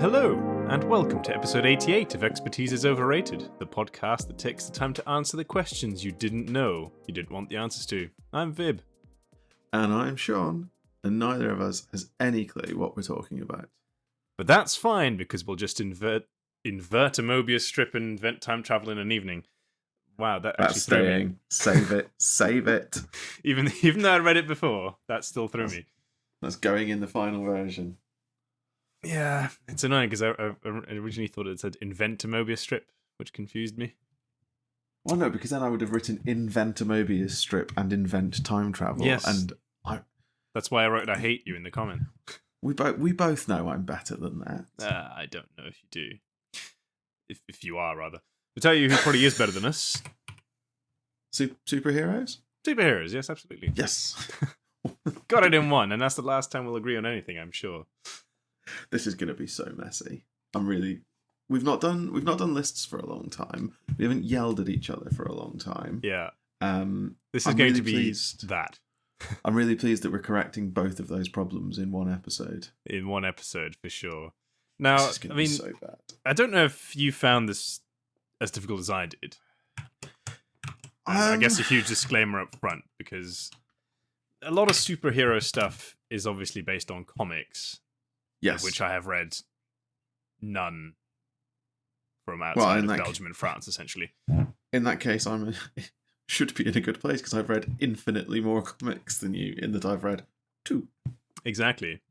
Hello, and welcome to episode 88 of Expertise is Overrated, the podcast that takes the time to answer the questions you didn't know you didn't want the answers to. I'm Vib. And I'm Sean, and neither of us has any clue what we're talking about. But that's fine, because we'll just invert a Mobius strip and invent time travel in an evening. Wow, that actually That's threw staying. me. Save it. Save it. Even though I read it before, that still threw me. That's going in the final version. Yeah, it's annoying because I originally thought it said invent a Mobius strip, which confused me. Well, no, because then I would have written invent a Mobius strip and invent time travel. Yes. And That's why I wrote I hate you in the comment. we both know I'm better than that. I don't know if you do. If you are, rather. I'll tell you who probably is better than us. Superheroes? Superheroes, yes, absolutely. Yes. Got it in one, and that's the last time we'll agree on anything, I'm sure. This is going to be so messy. We've not done lists for a long time. We haven't yelled at each other for a long time. Yeah. This is I'm going really to be pleased. that. I'm really pleased that we're correcting both of those problems in one episode. In one episode, for sure. Now, This is going to be so bad. I don't know if you found this as difficult as I did. I guess a huge disclaimer up front, because a lot of superhero stuff is obviously based on comics. Yes. Which I have read none from outside of Belgium and France, essentially. In that case, should be in a good place, because I've read infinitely more comics than you, in that I've read 2. Exactly.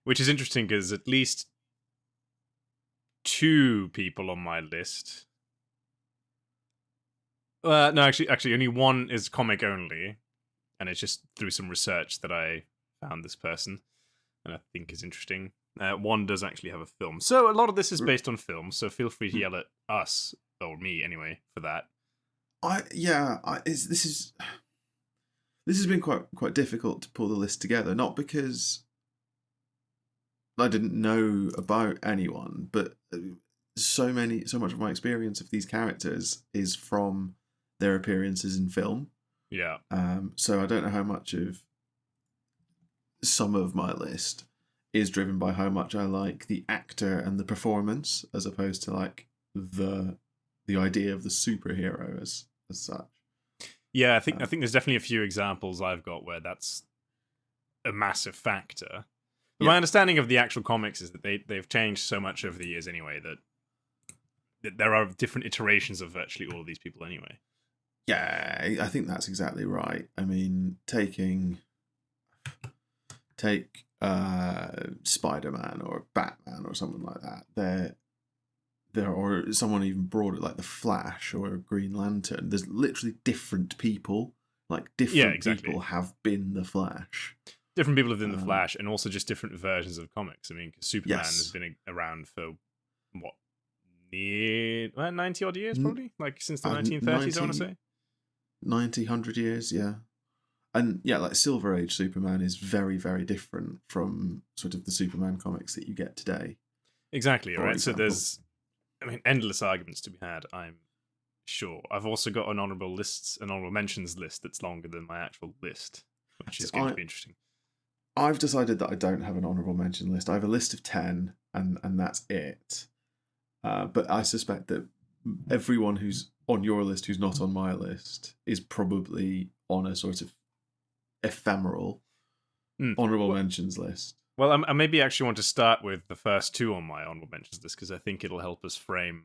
Which is interesting, because at least 2 people on my list... no, actually, only one is comic only, and it's just through some research that I found this person, and I think is interesting. One does actually have a film. So a lot of this is based on film, so feel free to yell at us, or me anyway, for that. This has been quite difficult to pull the list together, not because I didn't know about anyone, but so much of my experience of these characters is from their appearances in film. Yeah. So I don't know how much of some of my list is driven by how much I like the actor and the performance, as opposed to like the idea of the superhero as such. Yeah, I think there's definitely a few examples I've got where that's a massive factor. But my understanding of the actual comics is that they've changed so much over the years anyway that there are different iterations of virtually all of these people anyway. Yeah, I think that's exactly right. I mean, take Spider-Man or Batman or something like that. Or someone even broader, like the Flash or Green Lantern. There's literally different people. Like people have been the Flash. Different people have been the Flash, and also just different versions of comics. I mean, because Superman has been around for what, near 90 odd years, probably, like since the 1930s. I want to say 100 years, yeah. And yeah, like Silver Age Superman is very, very different from sort of the Superman comics that you get today. Exactly, right? So there's, endless arguments to be had, I'm sure. I've also got an honourable mentions list that's longer than my actual list, which is going to be interesting. I've decided that I don't have an honourable mention list. I have a list of 10, and that's it. But I suspect that everyone who's on your list who's not on my list is probably on a sort of ephemeral honourable mentions list. Well, I maybe actually want to start with the first 2 on my honourable mentions list, because I think it'll help us frame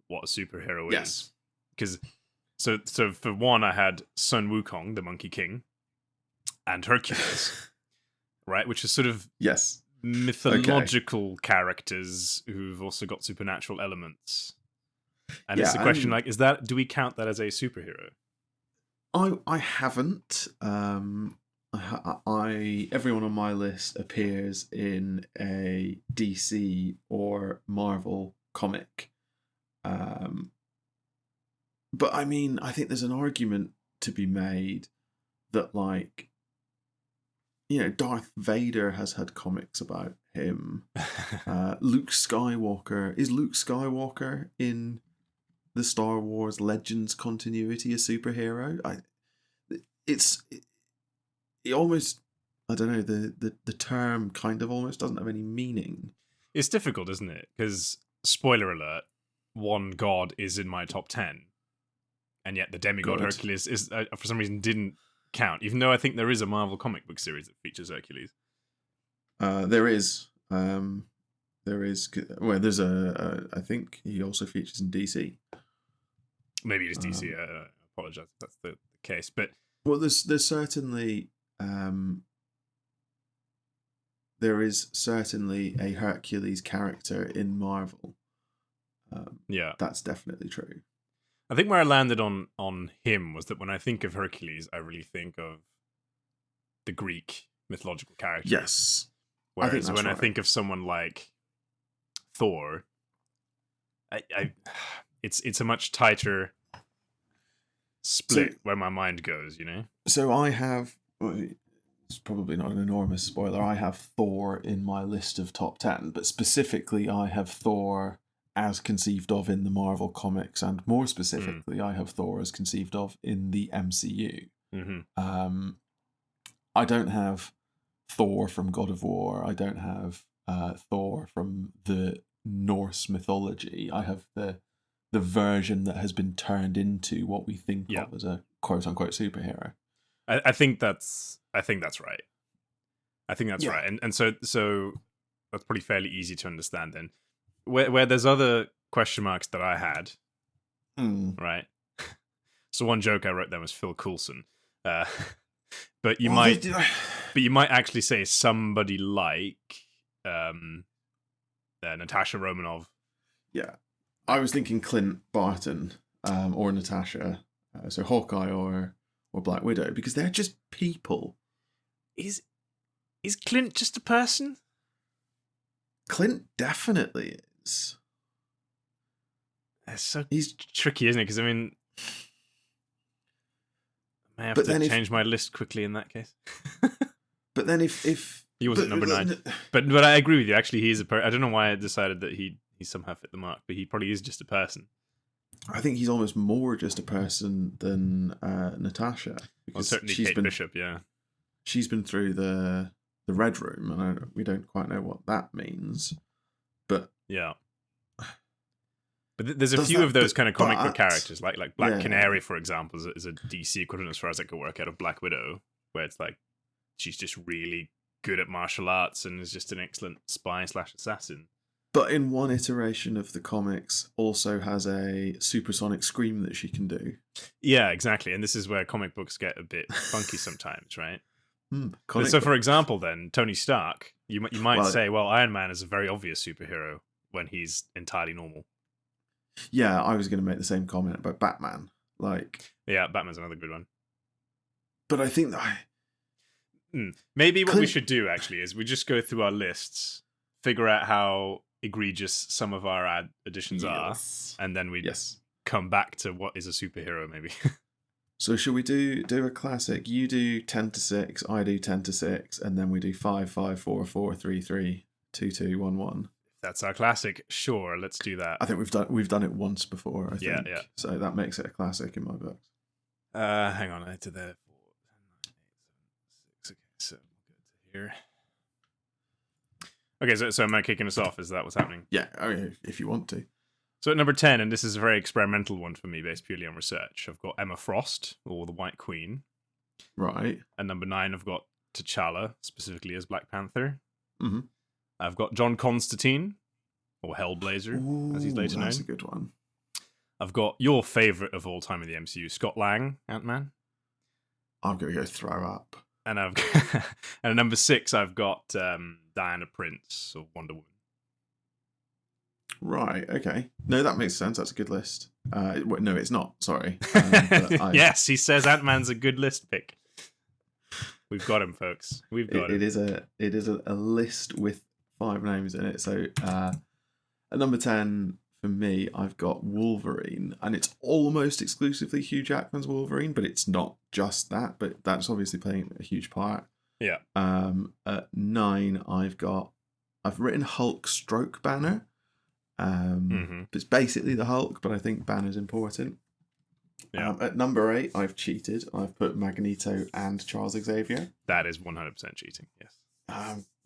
what a superhero is. Because so for one, I had Sun Wukong, the Monkey King, and Hercules, right? Which is sort of mythological characters who've also got supernatural elements. And it's a question like, do we count that as a superhero? I haven't. Everyone on my list appears in a DC or Marvel comic. But I mean, I think there's an argument to be made that, like, Darth Vader has had comics about him. Luke Skywalker in the Star Wars Legends continuity a superhero? It almost, I don't know, the term kind of almost doesn't have any meaning It's difficult, isn't it? Because, spoiler alert, one god is in my top 10. And yet the demigod Good. Hercules is for some reason didn't count, even though I think there is a Marvel comic book series that features Hercules. There is. Well, there's I think he also features in DC. Maybe it's DC. I apologize if that's the case. But well, there's certainly there is certainly a Hercules character in Marvel. Yeah, that's definitely true. I think where I landed on him was that when I think of Hercules, I really think of the Greek mythological character. Yes. Whereas when I think of someone like Thor, it's a much tighter split where my mind goes, you know? So I have, it's probably not an enormous spoiler, I have Thor in my list of top 10, but specifically I have Thor as conceived of in the Marvel comics, and more specifically I have Thor as conceived of in the MCU. Mm-hmm. I don't have Thor from God of War. I don't have Thor from the Norse mythology. I have the version that has been turned into what we think of as a quote unquote superhero. I think that's right. I think that's right. And so that's probably fairly easy to understand then. Where there's other question marks that I had, right? So one joke I wrote there was Phil Coulson. But you might actually say somebody like Natasha Romanoff. Yeah, I was thinking Clint Barton or Natasha, so Hawkeye or Black Widow, because they're just people. Is Clint just a person? Clint definitely is. He's tricky, isn't it? Because I mean, I may have to change my list quickly in that case. But then if he wasn't number 9, but I agree with you. Actually, he is a person. I don't know why I decided that he somehow fit the mark, but he probably is just a person. I think he's almost more just a person than Natasha. Well, certainly Kate Bishop, yeah. She's been through the Red Room, and we don't quite know what that means. But yeah. But there's a few of those kind of comic book characters, like Black Canary, for example, is a DC equivalent as far as I could work out of Black Widow, where it's like she's just really good at martial arts and is just an excellent spy/assassin. But in one iteration of the comics, also has a supersonic scream that she can do. Yeah, exactly. And this is where comic books get a bit funky sometimes, right? So, for example, then Tony Stark, you might say, well, Iron Man is a very obvious superhero when he's entirely normal. Yeah, I was going to make the same comment about Batman. Yeah, Batman's another good one. But I think that maybe what we should do actually is we just go through our lists, figure out how egregious some of our additions are, and then we come back to what is a superhero, maybe. So should we do a classic? You do 10 to 6, I do 10 to 6, and then we do 5, 5, 4, 4, 3, 3, 2, 2, 1, 1. That's our classic. Sure, let's do that. I think we've done it once before, I think. Yeah. So that makes it a classic in my book. Hang on, I did that. 4, 10, 9, 8, 7, 6. Okay, so we'll go to here. Okay, so am I kicking us off? Is that what's happening? Yeah, if you want to. So at number 10, and this is a very experimental one for me, based purely on research, I've got Emma Frost, or the White Queen. Right. At number 9, I've got T'Challa, specifically as Black Panther. Mm-hmm. I've got John Constantine, or Hellblazer, as he's later known. That's a good one. I've got your favourite of all time in the MCU, Scott Lang, Ant-Man. I'm going to go throw up. And and at number 6, I've got Diana Prince, or Wonder Woman. Right, okay. No, that makes sense. That's a good list. No, it's not. Sorry. Yes, he says Ant-Man's a good list pick. We've got him, folks. We've got him. It is a list with 5 names in it. So at number 10 for me, I've got Wolverine, and it's almost exclusively Hugh Jackman's Wolverine, but it's not just that. But that's obviously playing a huge part. Yeah. At 9, I've written Hulk stroke Banner. It's basically the Hulk, but I think Banner's important. Yeah. At number 8, I've cheated. I've put Magneto and Charles Xavier. That is 100% cheating. Yes.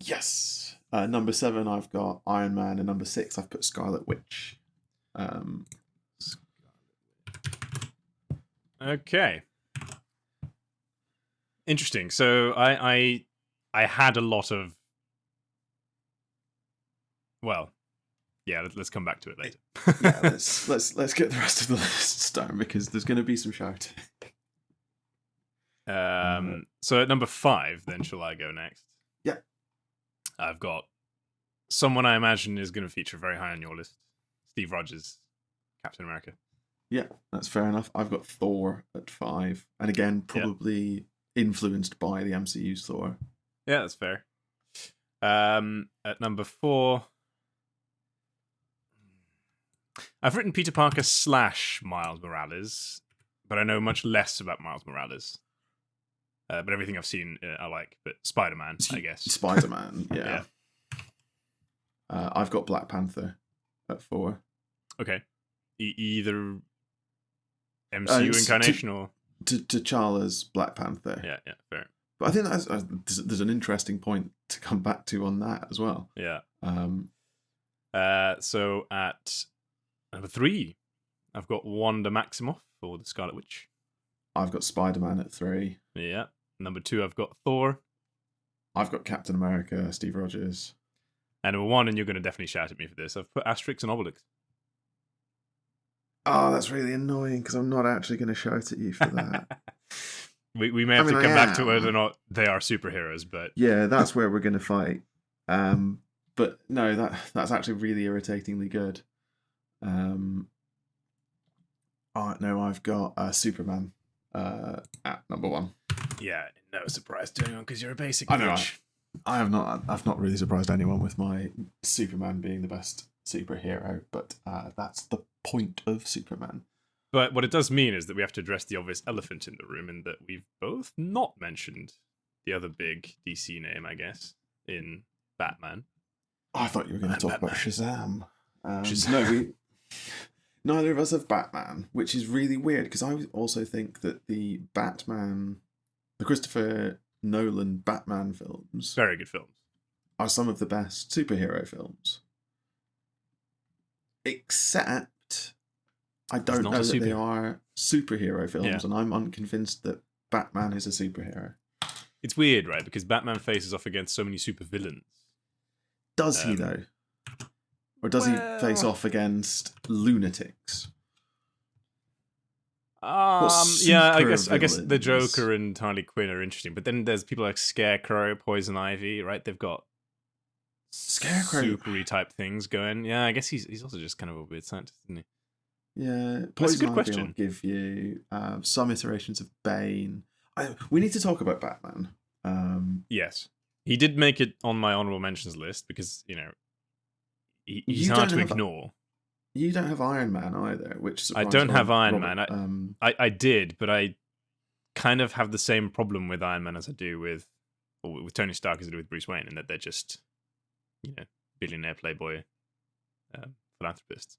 Yes. Number 7, I've got Iron Man, and number 6, I've put Scarlet Witch. Okay. Interesting. So I had a lot of. Well, yeah. Let's come back to it later. Yeah, let's get the rest of the list done because there's going to be some shouting. So at number 5, then shall I go next? Yeah. I've got someone I imagine is going to feature very high on your list. Steve Rogers, Captain America. Yeah, that's fair enough. I've got Thor at 5, and again, probably influenced by the MCU's Thor. Yeah, that's fair. At number 4, I've written Peter Parker / Miles Morales, but I know much less about Miles Morales. But everything I've seen, I like. But Spider-Man, I guess. Spider-Man, yeah. I've got Black Panther at 4. Okay. Either MCU incarnation or T'Challa's Black Panther. Yeah, fair. But I think there's an interesting point to come back to on that as well. Yeah. So at number 3, I've got Wanda Maximoff for the Scarlet Witch. I've got Spider-Man at 3. Yeah. Number 2, I've got Thor. I've got Captain America, Steve Rogers. And number 1, and you're going to definitely shout at me for this, I've put Asterix and Obelix. Oh, that's really annoying because I'm not actually going to shout at you for that. we may have to come back to whether or not they are superheroes, but yeah, that's where we're going to fight. But no, that's actually really irritatingly good. No, I've got Superman at number 1. Yeah, no surprise to anyone because you're a basic I know. bitch. I've not really surprised anyone with my Superman being the best superhero, but that's the point of Superman. But what it does mean is that we have to address the obvious elephant in the room, in that we've both not mentioned the other big DC name, I guess, in Batman. I thought you were going to talk about Shazam. No, neither of us have Batman, which is really weird because I also think that the Christopher Nolan Batman films, very good films, are some of the best superhero films. Except I don't know that they are superhero films, and I'm unconvinced that Batman is a superhero. It's weird, right? Because Batman faces off against so many supervillains. Does he, though? Or does he face off against lunatics? Yeah, I guess the Joker and Harley Quinn are interesting, but then there's people like Scarecrow, Poison Ivy, right? They've got Scarecrow supery type things going. Yeah, I guess he's also just kind of a weird scientist, isn't he? Yeah, that's a good Ivy question. I'll give you some iterations of Bane. We need to talk about Batman. Yes, he did make it on my honorable mentions list because he's hard to ignore. You don't have Iron Man either, which I don't have Iron Man. I did, but I kind of have the same problem with Iron Man as I do with Tony Stark as I do with Bruce Wayne, in that they're just billionaire playboy philanthropists.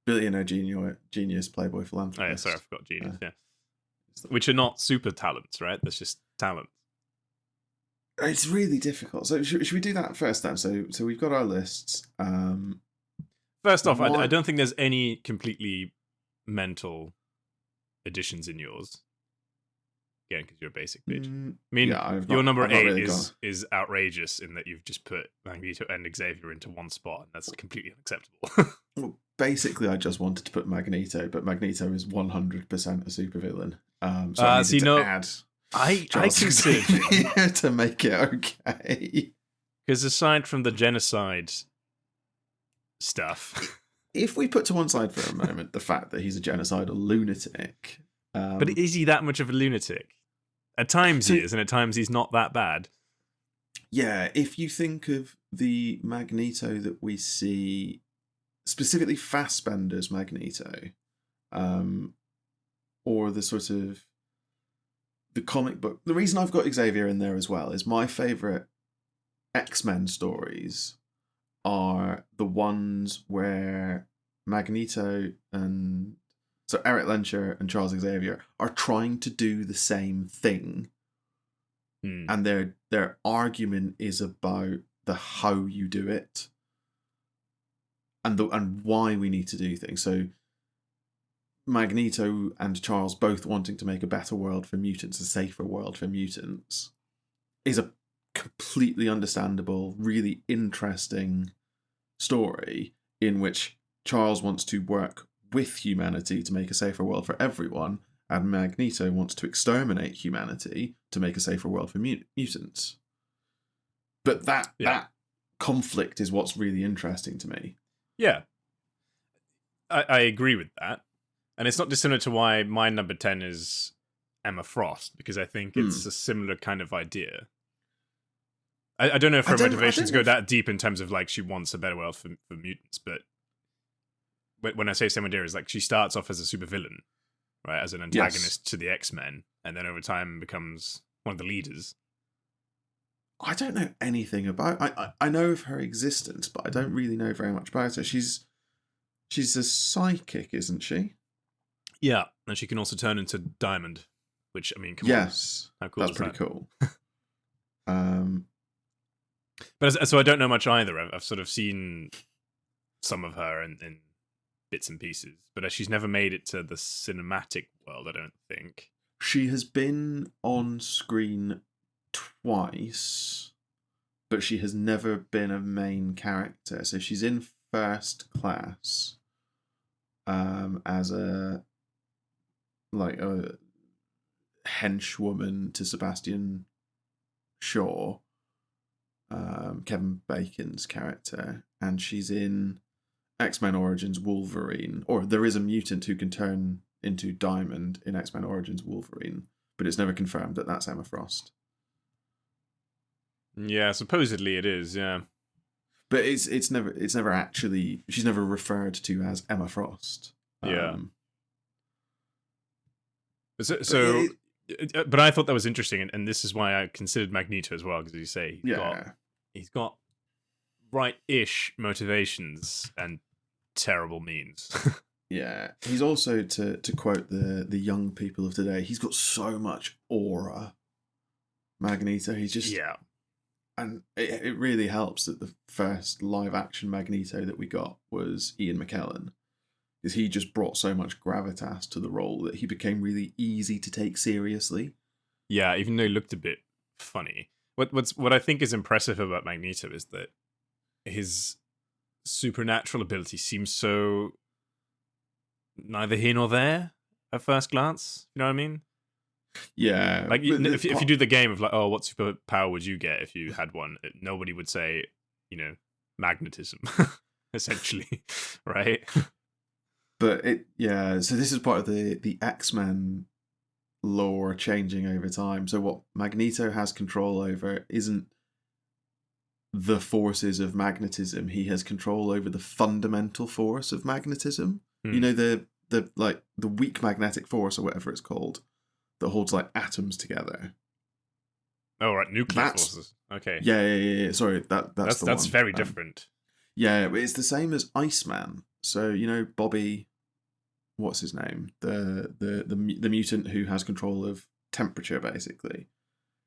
Billionaire genius playboy philanthropist. Oh yeah, sorry, I forgot genius. Yeah, which are not super talents, right? That's just talent. It's really difficult. So should we do that first then? So we've got our lists. First off, I don't think there's any completely mental additions in yours. Again, because you're a basic bitch. I mean, your number 8 is outrageous in that you've just put Magneto and Xavier into one spot, and that's completely unacceptable. Well, basically, I just wanted to put Magneto, but Magneto is 100% a supervillain. So I needed to add I consider to make it okay. Because aside from the genocide stuff, if we put to one side for a moment the fact that he's a genocidal lunatic, but is he that much of a lunatic? At times he is, and at times he's not that bad. Yeah, if you think of the Magneto that we see, specifically Fassbender's Magneto, or the sort of the comic book. The reason I've got Xavier in there as well is my favourite X-Men stories are the ones where Magneto and so Eric Lenscher and Charles Xavier are trying to do the same thing, and their argument is about the how you do it, and why we need to do things. So Magneto and Charles both wanting to make a better world for mutants, a safer world for mutants, is a completely understandable, really interesting story in which Charles wants to work with humanity to make a safer world for everyone, and Magneto wants to exterminate humanity to make a safer world for mutants. But that conflict is what's really interesting to me. Yeah. I agree with that. And it's not dissimilar to why my number 10 is Emma Frost, because I think it's a similar kind of idea. I don't know if her motivations go that deep in terms of, like, she wants a better world for mutants, but when I say same idea, is like she starts off as a supervillain, right, as an antagonist to the X-Men, and then over time becomes one of the leaders. I don't know anything about... I know of her existence, but I don't really know very much about her. She's a psychic, isn't she? Yeah, and she can also turn into Diamond, which, I mean, come on. How cool that's pretty cool. But so I don't know much either. I've sort of seen some of her in bits and pieces, but she's never made it to the cinematic world, I don't think. She has been on screen twice, but she has never been a main character. So she's in First Class as a henchwoman to Sebastian Shaw, Kevin Bacon's character, and she's in X-Men Origins Wolverine, or there is a mutant who can turn into Diamond in X-Men Origins Wolverine, but it's never confirmed that that's Emma Frost. Yeah, supposedly it is, yeah. But it's never actually, she's never referred to as Emma Frost. Yeah. But I thought that was interesting, and this is why I considered Magneto as well, because as you say, he's got right-ish motivations and terrible means. Yeah, he's also, to quote the young people of today, he's got so much aura. Magneto, he's just... Yeah. And it really helps that the first live-action Magneto that we got was Ian McKellen, because he just brought so much gravitas to the role that he became really easy to take seriously. Yeah, even though he looked a bit funny. What I think is impressive about Magneto is that his supernatural ability seems so neither here nor there at first glance. You know what I mean? Yeah. Like, if you do the game of, like, oh, what superpower would you get if you had one? Nobody would say, magnetism, essentially, right? But so this is part of the X-Men lore changing over time. So what Magneto has control over isn't the forces of magnetism. He has control over the fundamental force of magnetism. You know, the weak magnetic force, or whatever it's called, that holds, like, atoms together. Oh, right, nuclear forces. Okay. Yeah. Sorry, that's that's very different. Yeah, but it's the same as Iceman. So, Bobby, what's his name? The mutant who has control of temperature, basically.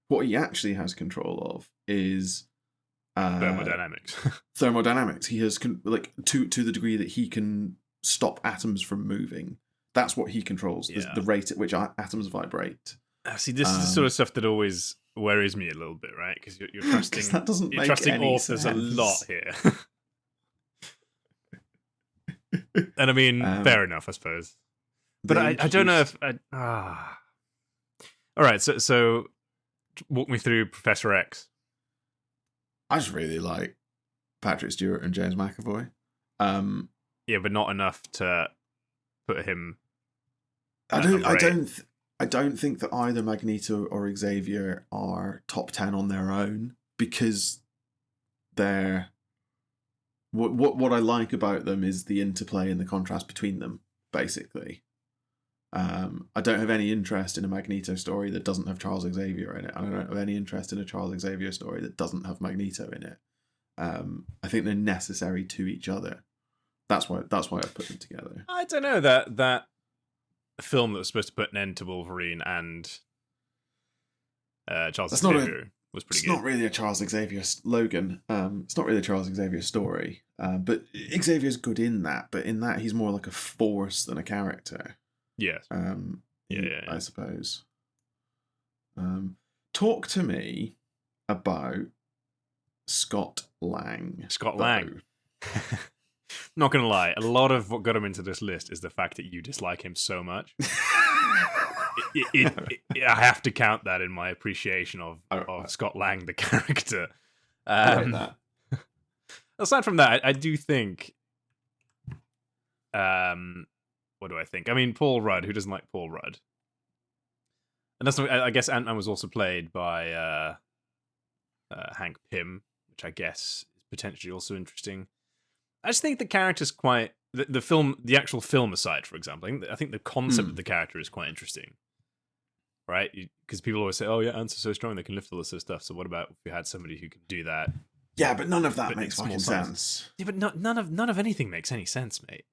What he actually has control of is thermodynamics. Thermodynamics. He has to the degree that he can stop atoms from moving. That's what he controls, the rate at which atoms vibrate. See, this is the sort of stuff that always worries me a little bit, right? Because you're trusting, that doesn't you're make trusting any authors sense. a lot here. And I mean, fair enough, I suppose. But I don't know if... All right, so walk me through Professor X. I just really like Patrick Stewart and James McAvoy. Yeah, but not enough to put him... I don't think that either Magneto or Xavier are top 10 on their own, because they're... What I like about them is the interplay and the contrast between them, basically. I don't have any interest in a Magneto story that doesn't have Charles Xavier in it. I don't have any interest in a Charles Xavier story that doesn't have Magneto in it. I think they're necessary to each other. That's why I put them together. I don't know, that film that was supposed to put an end to Wolverine and Charles Xavier. was pretty It's good. not really a Charles Xavier Logan. It's not really a Charles Xavier story. But Xavier's good in that. But in that, he's more like a force than a character. Yes. I suppose. Talk to me about Scott Lang. Scott Lang. Not gonna lie, a lot of what got him into this list is the fact that you dislike him so much. I have to count that in my appreciation of Scott Lang, the character. That. Aside from that, I do think. What do I think? I mean, Paul Rudd. Who doesn't like Paul Rudd? And that's. I guess Ant-Man was also played by Hank Pym, which I guess is potentially also interesting. I just think the character's quite the actual film aside, for example. I think the concept of the character is quite interesting, right? Because people always say, "Oh, yeah, ants are so strong they can lift all this sort of stuff." So what about if we had somebody who can do that? Yeah, but none of that makes fucking sense. Yeah, but none of anything makes any sense, mate.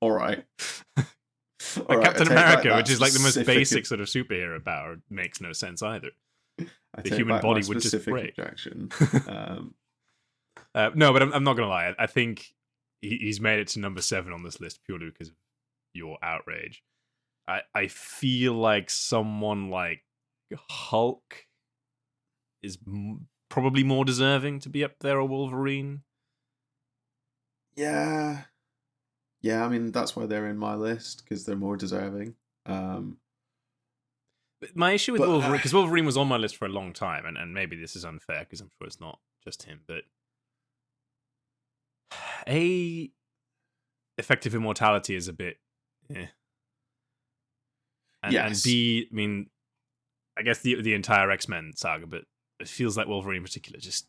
All right. Captain America, which is like the most basic sort of superhero power, makes no sense either. The human body would just break. No, but I'm not gonna lie. I think he's made it to number 7 on this list purely because of your outrage. I feel like someone like Hulk is probably more deserving to be up there, or Wolverine. Yeah. I mean, that's why they're in my list, because they're more deserving. But my issue with Wolverine, because Wolverine was on my list for a long time, and maybe this is unfair because I'm sure it's not just him, but effective immortality is a bit, and B, I mean, I guess the entire X-Men saga, but it feels like Wolverine in particular, just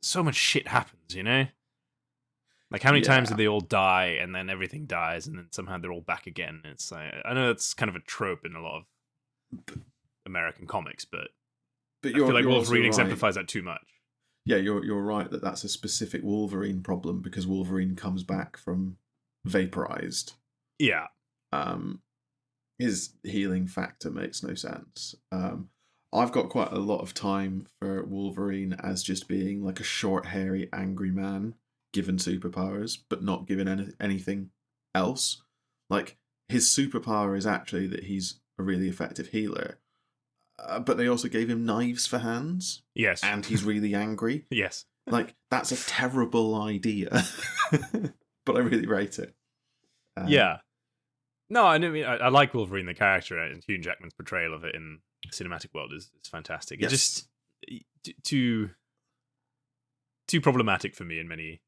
so much shit happens, you know? Like, how many times do they all die, and then everything dies, and then somehow they're all back again? It's like, I know that's kind of a trope in a lot of American comics, but I feel like Wolverine exemplifies that too much. Yeah, you're right that that's a specific Wolverine problem, because Wolverine comes back from vaporized. Yeah. His healing factor makes no sense. I've got quite a lot of time for Wolverine as just being like a short, hairy, angry man given superpowers, but not given anything else. Like, his superpower is actually that he's a really effective healer. But they also gave him knives for hands. Yes. And he's really angry. Yes. Like, that's a terrible idea. But I really rate it. Yeah. No, I mean, I like Wolverine, the character, and Hugh Jackman's portrayal of it in the cinematic world is fantastic. Yes. It's just too problematic for me in many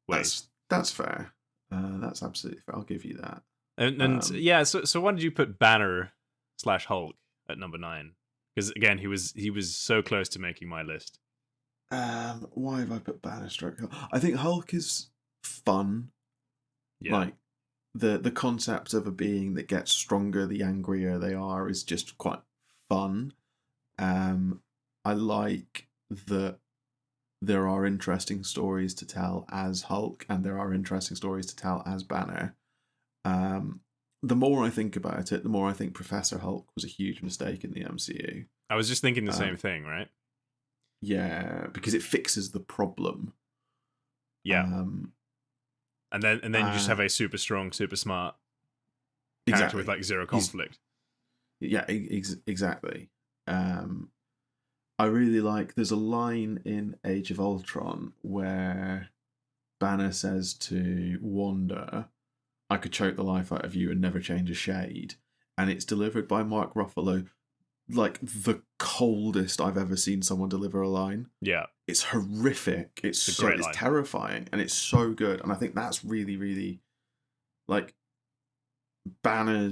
ways. That's fair. That's absolutely fair. I'll give you that. And yeah, so why did you put Banner / Hulk at number 9? Because again, he was so close to making my list. Why have I put Banner / I think Hulk is fun. Yeah. Like, the concept of a being that gets stronger the angrier they are is just quite fun. I like that there are interesting stories to tell as Hulk, and there are interesting stories to tell as Banner. The more I think about it, the more I think Professor Hulk was a huge mistake in the MCU. I was just thinking the same thing, right? Yeah, because it fixes the problem. Yeah. And then you just have a super strong, super smart character with like zero conflict. Exactly. I really like, there's a line in Age of Ultron where Banner says to Wanda, "I could choke the life out of you and never change a shade." And it's delivered by Mark Ruffalo, like the coldest I've ever seen someone deliver a line. Yeah. It's horrific. It's terrifying, and it's so good. And I think that's really, really, like, Banner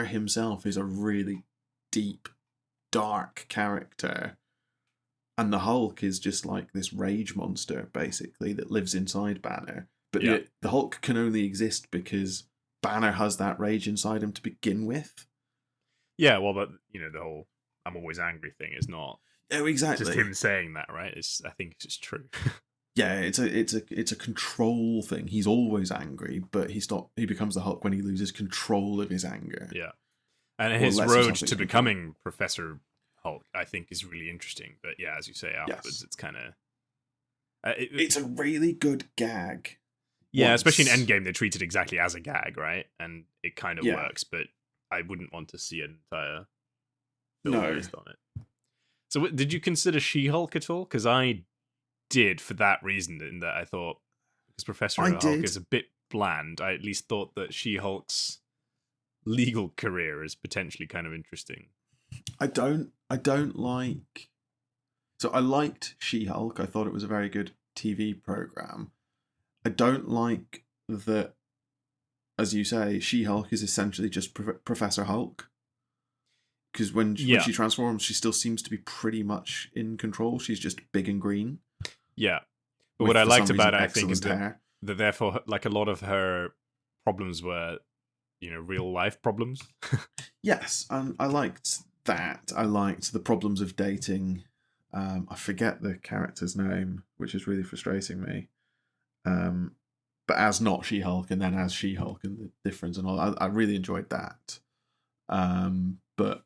himself is a really deep, dark character, and the Hulk is just like this rage monster basically that lives inside Banner. But the Hulk can only exist because Banner has that rage inside him to begin with. Yeah, well, but the whole "I'm always angry" thing is not. Oh, exactly. Just him saying that, right? I think it's just true. Yeah, it's a control thing. He's always angry, but he becomes the Hulk when he loses control of his anger. Yeah. And Or his lets road himself to into control. becoming Professor Hulk, I think, is really interesting. But yeah, as you say, afterwards, Yes. it's kind of It's a really good gag. yeah, especially in Once. Endgame, they treat it exactly as a gag, right? And it kind of Yeah. works. But I wouldn't want to see an entire film No. based on it. So, did you consider She-Hulk at all? Because I did for that reason, in that I thought because Professor I Hulk did. is a bit bland, I at least thought that She-Hulk's legal career is potentially kind of interesting. I don't like. So I liked She-Hulk. I thought it was a very good TV program. I don't like that, as you say, She-Hulk is essentially just Professor Hulk. Because when she transforms, she still seems to be pretty much in control. She's just big and green. Yeah. But what I liked about it, I think, is hair. that therefore, like, a lot of her problems were, real life problems. Yes, and I liked that. I liked the problems of dating. I forget the character's name, which is really frustrating me. But as not She-Hulk, and then as She-Hulk, and the difference and all. I really enjoyed that. But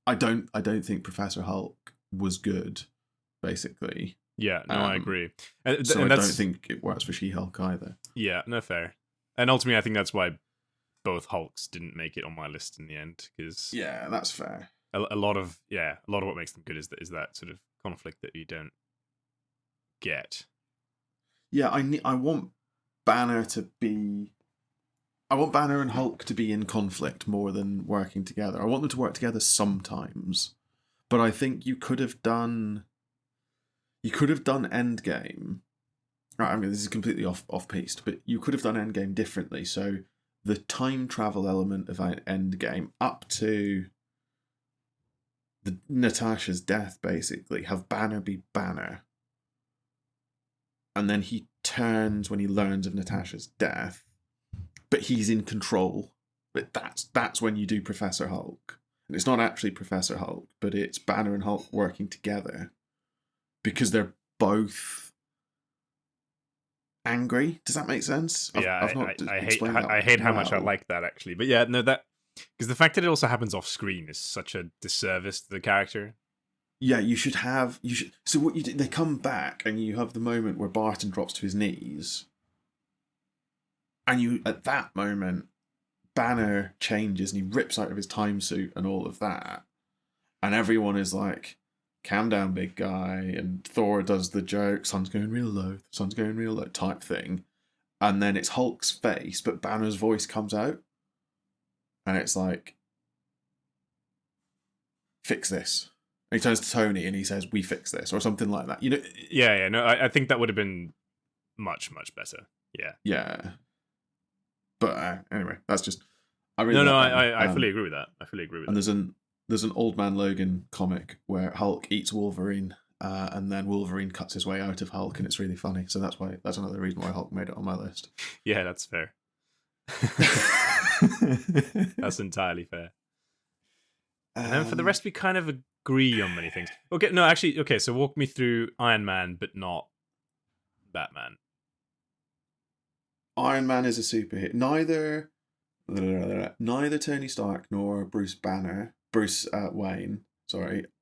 I don't think Professor Hulk was good. Basically, Yeah, no, I agree. So and I don't think it works for She-Hulk either. Yeah, no, fair. And ultimately, I think that's why both Hulks didn't make it on my list in the end, because Yeah, that's fair. a lot of what makes them good is that sort of conflict that you don't get. Yeah, I want Banner to be. I want Banner and Hulk to be in conflict more than working together. I want them to work together sometimes, but I think you could have done Endgame. Right, I mean, this is completely off piste, but you could have done Endgame differently. So the time travel element of Endgame up to Natasha's death, basically, have Banner be Banner, and then he turns when he learns of Natasha's death, but he's in control. But that's when you do Professor Hulk, and it's not actually Professor Hulk, but it's Banner and Hulk working together because they're both angry. Does that make sense? I hate how much I like that, actually. But yeah, no, that because the fact that it also happens off screen is such a disservice to the character. Yeah, you should. So what you do? They come back, and you have the moment where Barton drops to his knees, and you at that moment, Banner changes and he rips out of his time suit and all of that, and everyone is like, "Calm down, big guy." And Thor does the joke, "Sun's going real low, sun's going real low" type thing, and then it's Hulk's face, but Banner's voice comes out, and it's like, "Fix this." And he turns to Tony and he says, "We fix this," or something like that. Yeah. No, I think that would have been much, much better. Yeah. Yeah. But anyway, that's just. I fully agree with that. And there's an Old Man Logan comic where Hulk eats Wolverine, and then Wolverine cuts his way out of Hulk, and it's really funny. So that's another reason why Hulk made it on my list. Yeah, that's fair. That's entirely fair. And then for the rest, we kind of agree on many things. Okay, no, actually, okay. So walk me through Iron Man, but not Batman. Iron Man is a superhero. Neither Tony Stark nor Bruce Wayne,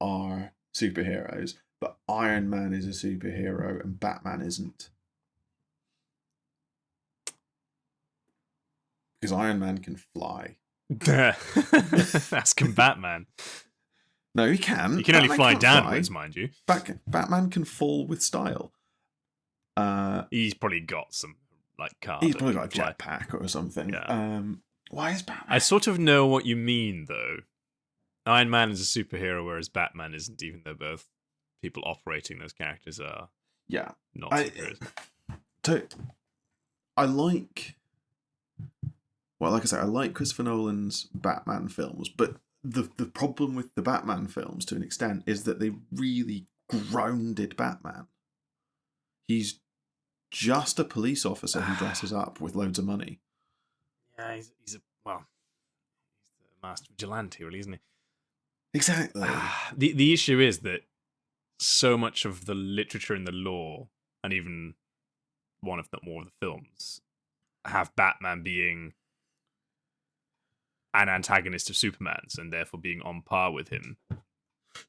are superheroes. But Iron Man is a superhero, and Batman isn't. Because Iron Man can fly. Ask him, Batman. No, he can. He can only fly downwards, mind you. Batman can fall with style. He's probably got some car. He's probably got a jetpack or something. Yeah. Why is Batman? I sort of know what you mean, though. Iron Man is a superhero, whereas Batman isn't, even though both people operating those characters are not superheroes. I like. Well, like I said, I like Christopher Nolan's Batman films, but the problem with the Batman films, to an extent, is that they really grounded Batman. He's just a police officer who dresses up with loads of money. Yeah, he's the master vigilante, really, isn't he? Exactly. The issue is that so much of the literature and the lore, and even one, if not more, of the films, have Batman being an antagonist of Superman's and therefore being on par with him.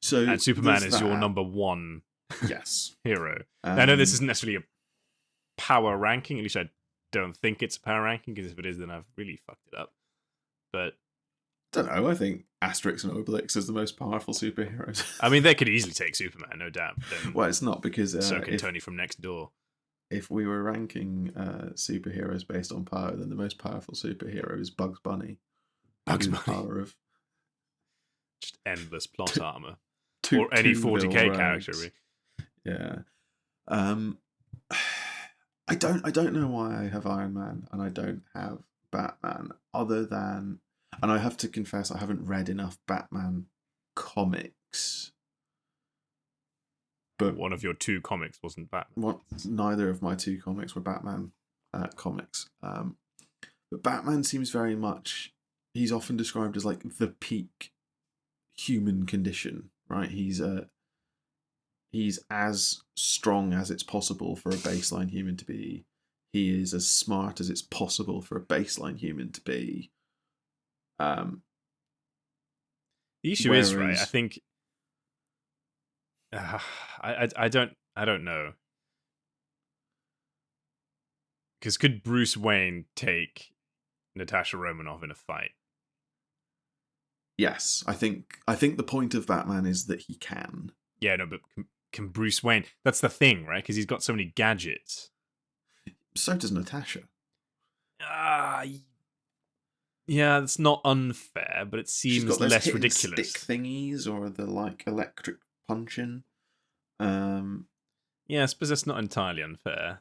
So And Superman is there's your that. number one Yes. hero. Now, I know this isn't necessarily a power ranking. At least I don't think it's a power ranking, because if it is, then I've really fucked it up. But I don't know. I think Asterix and Obelix is the most powerful superheroes. I mean, they could easily take Superman, no doubt. Then Well, it's not, because so can Tony from next door. if we were ranking superheroes based on power, then the most powerful superhero is Bugs Bunny. Bugs With the Bunny. power of Just endless plot armor. two, Or any Toonville 40k rogues. character, really. Yeah. I don't know why I have Iron Man and I don't have Batman, other than, and I have to confess I haven't read enough Batman comics. But One of your two comics wasn't Batman. neither of my two comics were Batman comics. But Batman seems very much, he's often described as like the peak human condition, right? He's as strong as it's possible for a baseline human to be. He is as smart as it's possible for a baseline human to be. The issue is, right, I think I don't know, because could Bruce Wayne take Natasha Romanoff in a fight? Yes, I think the point of Batman is that he can. Yeah, no, but can Bruce Wayne? That's the thing, right? Because he's got so many gadgets. So does Natasha. Yeah, it's not unfair, but it She's seems got those less hit and ridiculous. stick thingies, or the like electric punching. Yeah, I suppose that's not entirely unfair.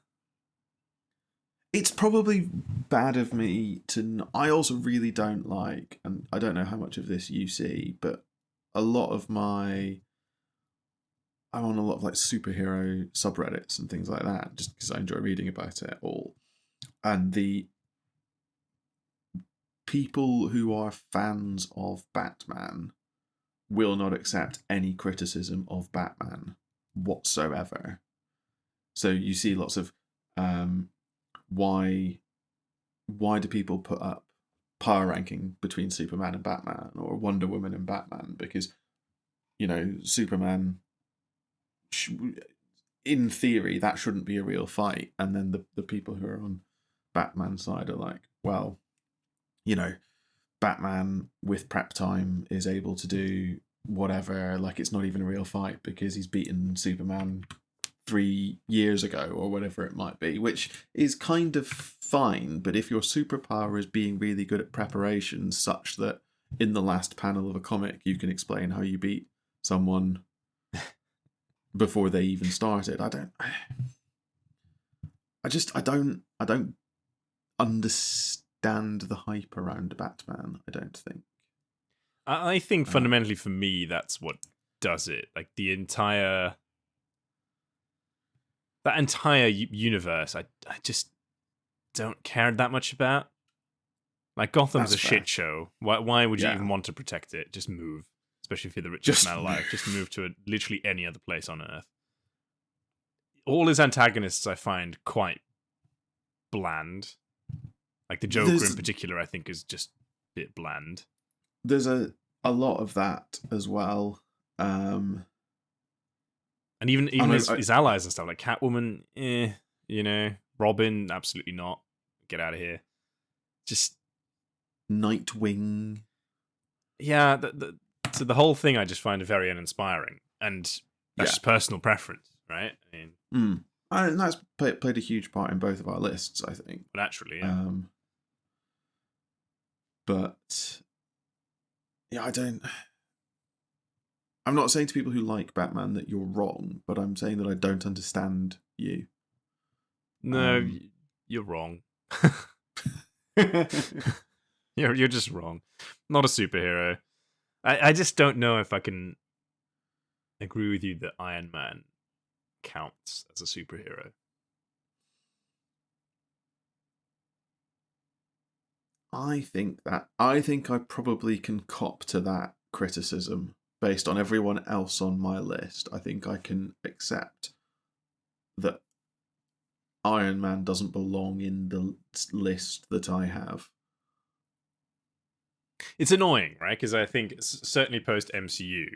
It's probably bad of me to. I also really don't like, and I don't know how much of this you see, but a lot of my. I'm on a lot of like superhero subreddits and things like that, just because I enjoy reading about it all. And the people who are fans of Batman will not accept any criticism of Batman whatsoever. So you see lots of why do people put up power ranking between Superman and Batman, or Wonder Woman and Batman? Because, Superman, in theory, that shouldn't be a real fight. And then the people who are on Batman's side are like, well, Batman with prep time is able to do whatever, like it's not even a real fight because he's beaten Superman 3 years ago or whatever it might be, which is kind of fine. But if your superpower is being really good at preparation, such that in the last panel of a comic you can explain how you beat someone before they even started, I don't understand the hype around Batman. I don't think. I think fundamentally for me, that's what does it. Like that entire universe, I just don't care that much about. Like Gotham's a shit show. Why would you even want to protect it? Just move. Especially if you're the richest man alive. Just move to literally any other place on Earth. All his antagonists I find quite bland. Like the Joker in particular, I think is just a bit bland. There's a lot of that as well. And even his allies and stuff, like Catwoman, Robin, absolutely not. Get out of here. Just Nightwing. Yeah, so the whole thing I just find very uninspiring, and that's just personal preference, right? I mean, and that's played a huge part in both of our lists, I think. Naturally, yeah. But yeah, I'm not saying to people who like Batman that you're wrong, but I'm saying that I don't understand you. No, you're wrong. You're just wrong. Not a superhero. I just don't know if I can agree with you that Iron Man counts as a superhero. I think I probably can cop to that criticism based on everyone else on my list. I think I can accept that Iron Man doesn't belong in the list that I have. It's annoying, right? Because I think certainly post MCU,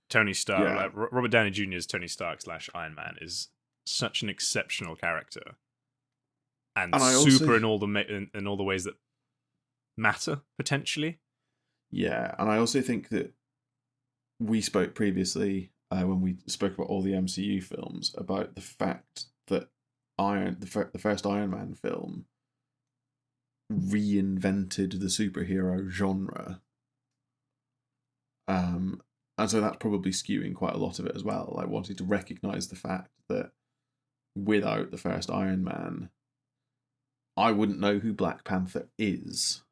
Tony Stark, Yeah. like Robert Downey Jr.'s Tony Stark / Iron Man is such an exceptional character, and I super also, in all the ways that matter potentially. yeah, and I also think that we spoke previously when we spoke about all the MCU films about the fact that the first Iron Man film reinvented the superhero genre. And so that's probably skewing quite a lot of it as well. Like wanting to recognise the fact that without the first Iron Man, I wouldn't know who Black Panther is.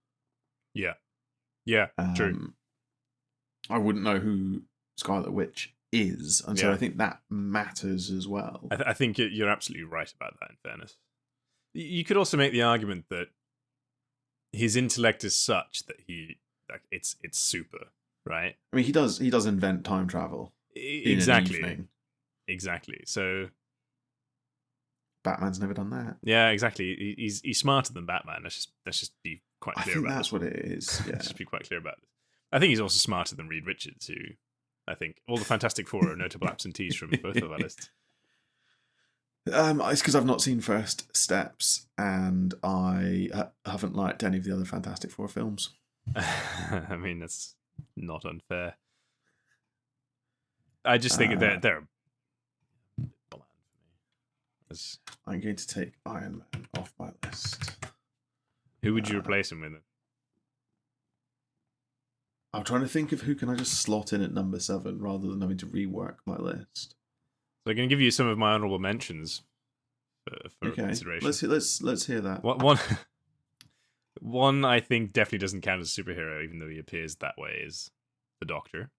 Yeah. Yeah, true. I wouldn't know who Scarlet Witch is, and so I think that matters as well. I think you're absolutely right about that. In fairness, you could also make the argument that his intellect is such that it's super, right? I mean, he does invent time travel. Exactly. In an evening. Exactly. So Batman's never done that. Yeah, exactly. He's smarter than Batman. Let's just be quite clear about that's what it is. Yeah. Let's just be quite clear about it. I think he's also smarter than Reed Richards, who I think all the Fantastic Four are notable absentees from both of our lists. It's because I've not seen First Steps, and I haven't liked any of the other Fantastic Four films. I mean, that's not unfair. I just think they're bland for me. I'm going to take Iron Man off my list. Who would you replace him with? I'm trying to think of who can I just slot in at number 7 rather than having to rework my list. So I'm going to give you some of my honourable mentions for consideration. Let's hear that. One I think definitely doesn't count as a superhero, even though he appears that way, is the Doctor.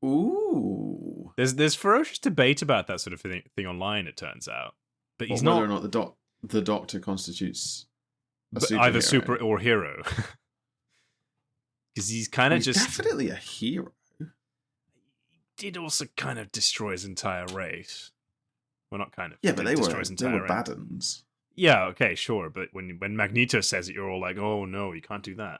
Ooh. There's ferocious debate about that sort of thing online, it turns out. But he's whether or not the Doctor constitutes either super or hero. Because he's kind of just definitely a hero. He did also kind of destroy his entire race. Well, not kind of. Yeah, but they were bad uns. Yeah, okay, sure. But when Magneto says it, you're all like, oh no, you can't do that.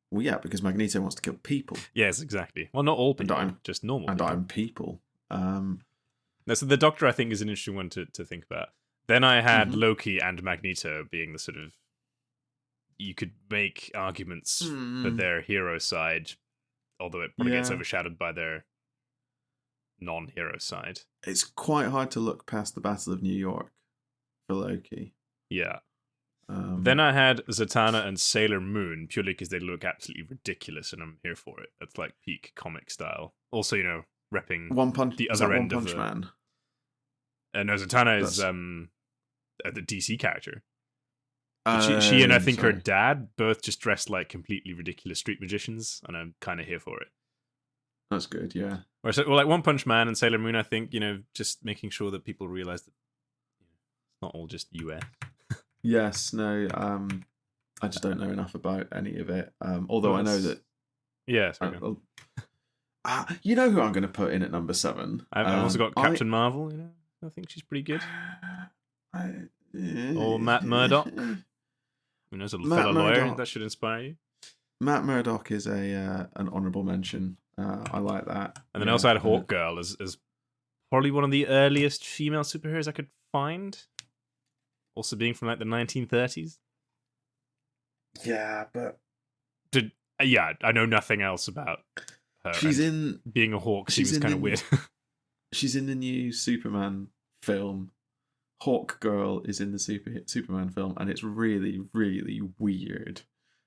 Well, yeah, because Magneto wants to kill people. Yes, exactly. Well, not all people, just normal people. And I'm people. No, so the Doctor, I think, is an interesting one to think about. Then I had Loki and Magneto being the sort of... You could make arguments for their hero side, although it probably gets overshadowed by their non-hero side. It's quite hard to look past the Battle of New York for Loki. Yeah. Then I had Zatanna and Sailor Moon, purely because they look absolutely ridiculous, and I'm here for it. That's like peak comic style. Also, repping the other end of One Punch Man. No, Zatanna is the DC character. She and I think her dad both just dressed like completely ridiculous street magicians, and I'm kind of here for it. That's good, yeah. Well, like One Punch Man and Sailor Moon, I think, just making sure that people realize that it's not all just US. Yes, no, I just don't know enough about any of it. Although I know that... Yeah, you know who I'm going to put in at number 7? I've also got Captain Marvel, I think she's pretty good. Or Matt Murdock. As a fellow lawyer, that should inspire you. Matt Murdock is an honourable mention. I like that. And then I also had Hawk Girl as probably one of the earliest female superheroes I could find. Also being from like the 1930s. Yeah, but... I know nothing else about her. Being a hawk seems kind of weird. She's in the new Superman film. Hawk Girl is in the Superman film, and it's really, really weird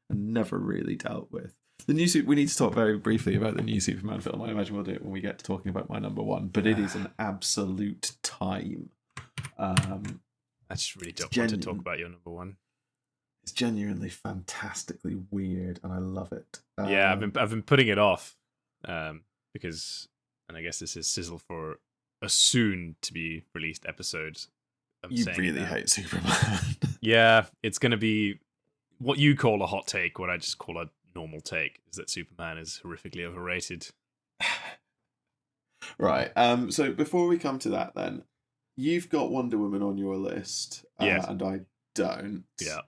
and never really dealt with. We need to talk very briefly about the new Superman film. I imagine we'll do it when we get to talking about my number 1, but it is an absolute time. I just really don't want to talk about your number 1. It's genuinely fantastically weird, and I love it. Yeah, I've been putting it off because, and I guess this is sizzle for a soon to be released episode. You really hate Superman. Yeah, it's going to be what you call a hot take, what I just call a normal take, is that Superman is horrifically overrated. Right. So before we come to that, then you've got Wonder Woman on your list, yes. And I don't. Yeah.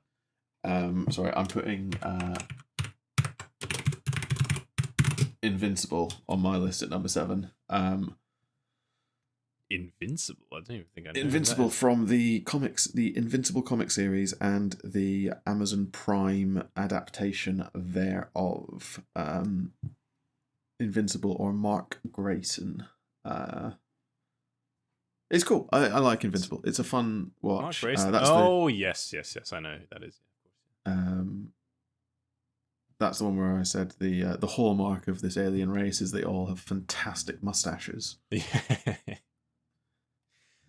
Sorry, I'm putting Invincible on my list at number 7. Invincible? I don't even think I know Invincible that. from the comics, the Invincible comic series, and the Amazon Prime adaptation thereof. Invincible, or Mark Grayson. It's cool. I like Invincible. It's a fun watch. Yes, yes, I know who that is. That's the one where I said the hallmark of this alien race is they all have fantastic mustaches. Yeah.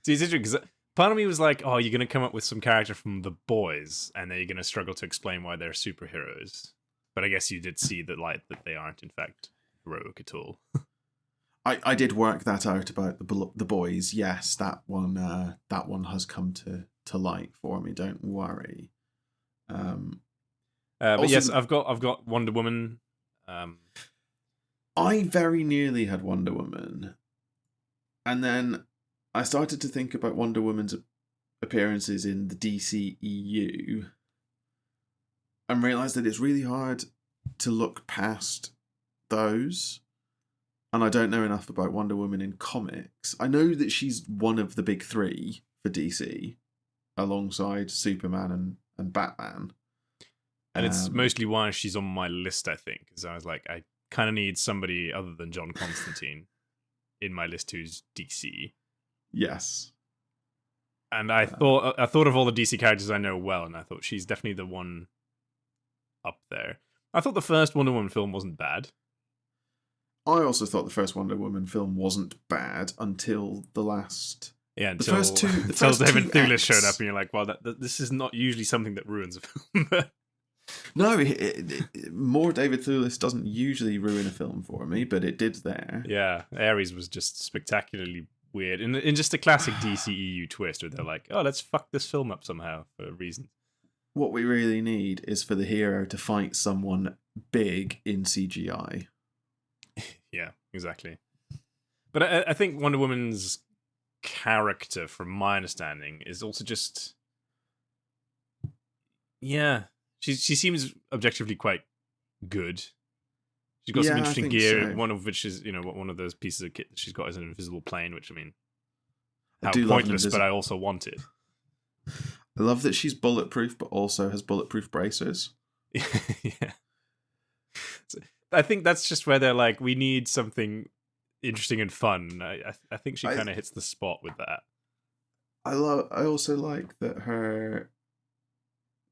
See, it's interesting because part of me was like, "Oh, you're going to come up with some character from The Boys, and then you're going to struggle to explain why they're superheroes." But I guess you did see the light that they aren't, in fact, heroic at all. I did work that out about the Boys. Yes, that one has come to light for me. Don't worry. But yes, I've got Wonder Woman. I very nearly had Wonder Woman, and then I started to think about Wonder Woman's appearances in the DCEU, and realised that it's really hard to look past those. And I don't know enough about Wonder Woman in comics. I know that she's one of the big 3 for DC, alongside Superman and Batman. And it's mostly why she's on my list, I think, because I was like, I kind of need somebody other than John Constantine in my list who's DC. Yes. And I thought of all the DC characters I know well, and I thought she's definitely the one up there. I thought the first Wonder Woman film wasn't bad. I also thought the first Wonder Woman film wasn't bad until the last... Yeah, until David Thewlis showed up, and you're like, well, this is not usually something that ruins a film. No, more David Thewlis doesn't usually ruin a film for me, but it did there. Yeah, Ares was just spectacularly weird. In just a classic DCEU twist, where they're like, oh, let's fuck this film up somehow for a reason. What we really need is for the hero to fight someone big in CGI. Yeah, exactly. But I think Wonder Woman's character, from my understanding, is also just... Yeah, she seems objectively quite good. She's got some interesting gear, one of which is, one of those pieces of kit that she's got is an invisible plane, which, I mean, how pointless, but I also want it. I love that she's bulletproof, but also has bulletproof bracers. Yeah. I think that's just where they're like, we need something interesting and fun. I think she kind of hits the spot with that. I also like that her...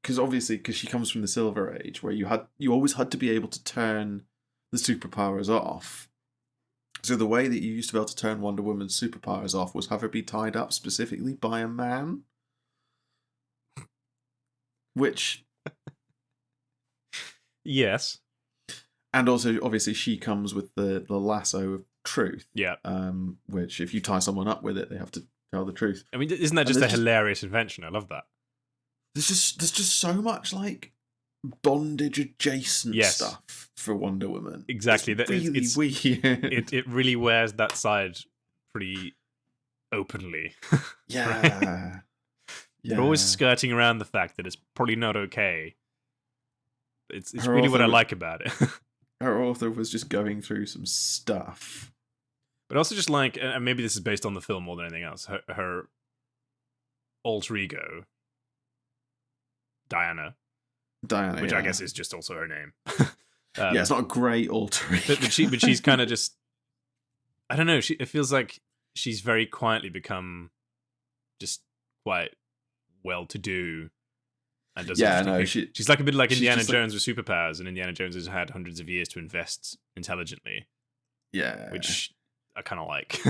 Because she comes from the Silver Age, where you always had to be able to turn the superpowers off. So the way that you used to be able to turn Wonder Woman's superpowers off was have her be tied up specifically by a man. Which... Yes. And also, obviously, she comes with the lasso of truth. Yeah. Which, if you tie someone up with it, they have to tell the truth. I mean, isn't that just a hilarious invention? I love that. There's just so much like bondage adjacent stuff for Wonder Woman. Exactly. It's really weird. It really wears that side pretty openly. Yeah. Right? They're always skirting around the fact that it's probably not okay. It's really what I like about it. Her author was just going through some stuff. But also just like, and maybe this is based on the film more than anything else, her alter ego, Diana, which I guess is just also her name. Yeah, it's not a great alter ego. But she's kind of just, I don't know, it feels like she's very quietly become just quite well-to-do. And she's like a bit like Indiana Jones with superpowers, and Indiana Jones has had hundreds of years to invest intelligently. Yeah. Which I kind of like.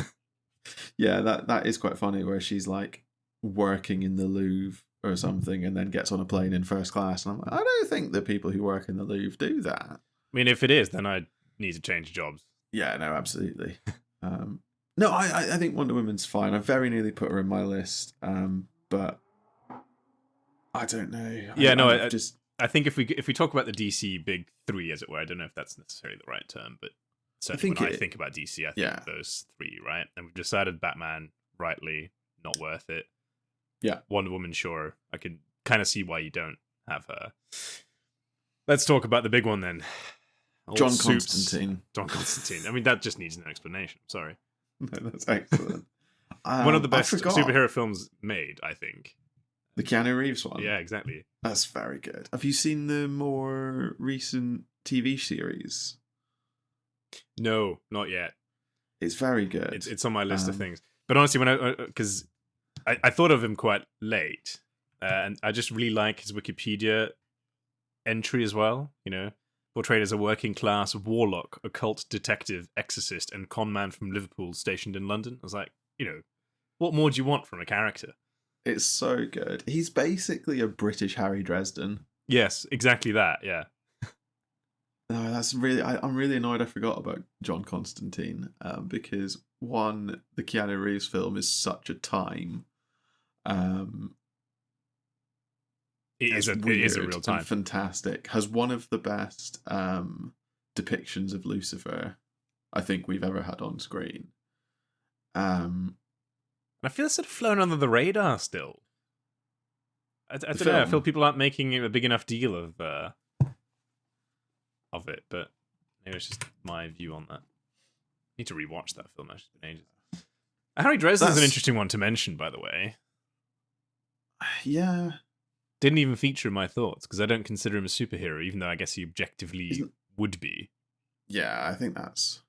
Yeah, that is quite funny, where she's like working in the Louvre or something and then gets on a plane in first class. And I'm like, I don't think that people who work in the Louvre do that. I mean, if it is, then I need to change jobs. Yeah, no, absolutely. No, I think Wonder Woman's fine. I very nearly put her in my list, but I don't know. I think if we talk about the DC big 3, as it were, I don't know if that's necessarily the right term, but certainly when I think about DC, I think those 3, right? And we've decided Batman, rightly, not worth it. Yeah. Wonder Woman, sure. I can kind of see why you don't have her. Let's talk about the big one then. John Constantine. John Constantine. I mean, that just needs no explanation. Sorry. No, that's excellent. One of the best superhero films made, I think. The Keanu Reeves one? Yeah, exactly. That's very good. Have you seen the more recent TV series? No, not yet. It's very good. It's on my list of things. But honestly, because I thought of him quite late, and I just really like his Wikipedia entry as well, you know, portrayed as a working class warlock, occult detective, exorcist, and con man from Liverpool stationed in London. I was like, you know, what more do you want from a character? It's so good. He's basically a British Harry Dresden. Yes, exactly that, yeah. No, that's really... I'm really annoyed I forgot about John Constantine, because, one, the Keanu Reeves film is such a time. It is a real time. And fantastic. Has one of the best depictions of Lucifer I think we've ever had on screen. I feel it's sort of flown under the radar still. I don't know. I feel people aren't making a big enough deal of it, but maybe it's just my view on that. I need to rewatch that film. It's been ages. Harry Dresden's an interesting one to mention, by the way. Yeah. Didn't even feature in my thoughts because I don't consider him a superhero, even though I guess he objectively would be. Yeah, I think that's...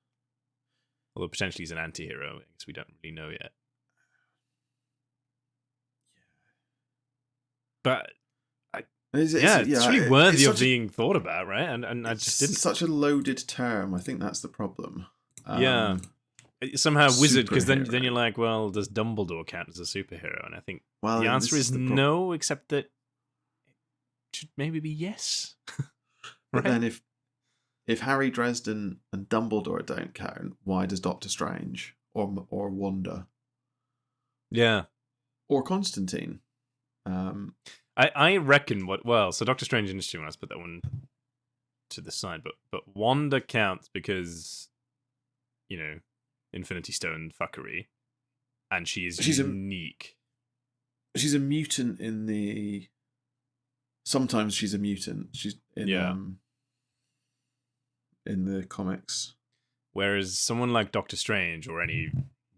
Although potentially he's an anti-hero. I guess we don't really know yet. But it's really worthy of being thought about, right? And I just didn't. It's such a loaded term. I think that's the problem. Yeah, somehow wizard, because then you're like, well, does Dumbledore count as a superhero? And I think the answer is no, except that it should maybe be yes. But then if Harry Dresden and Dumbledore don't count, why does Doctor Strange or Wanda? Yeah, or Constantine? I reckon so Doctor Strange is interesting. Let's put that one to the side, but Wanda counts because, you know, Infinity Stone fuckery, and she's unique. She's a mutant in the. Sometimes she's a mutant. She's in the comics. Whereas someone like Doctor Strange or any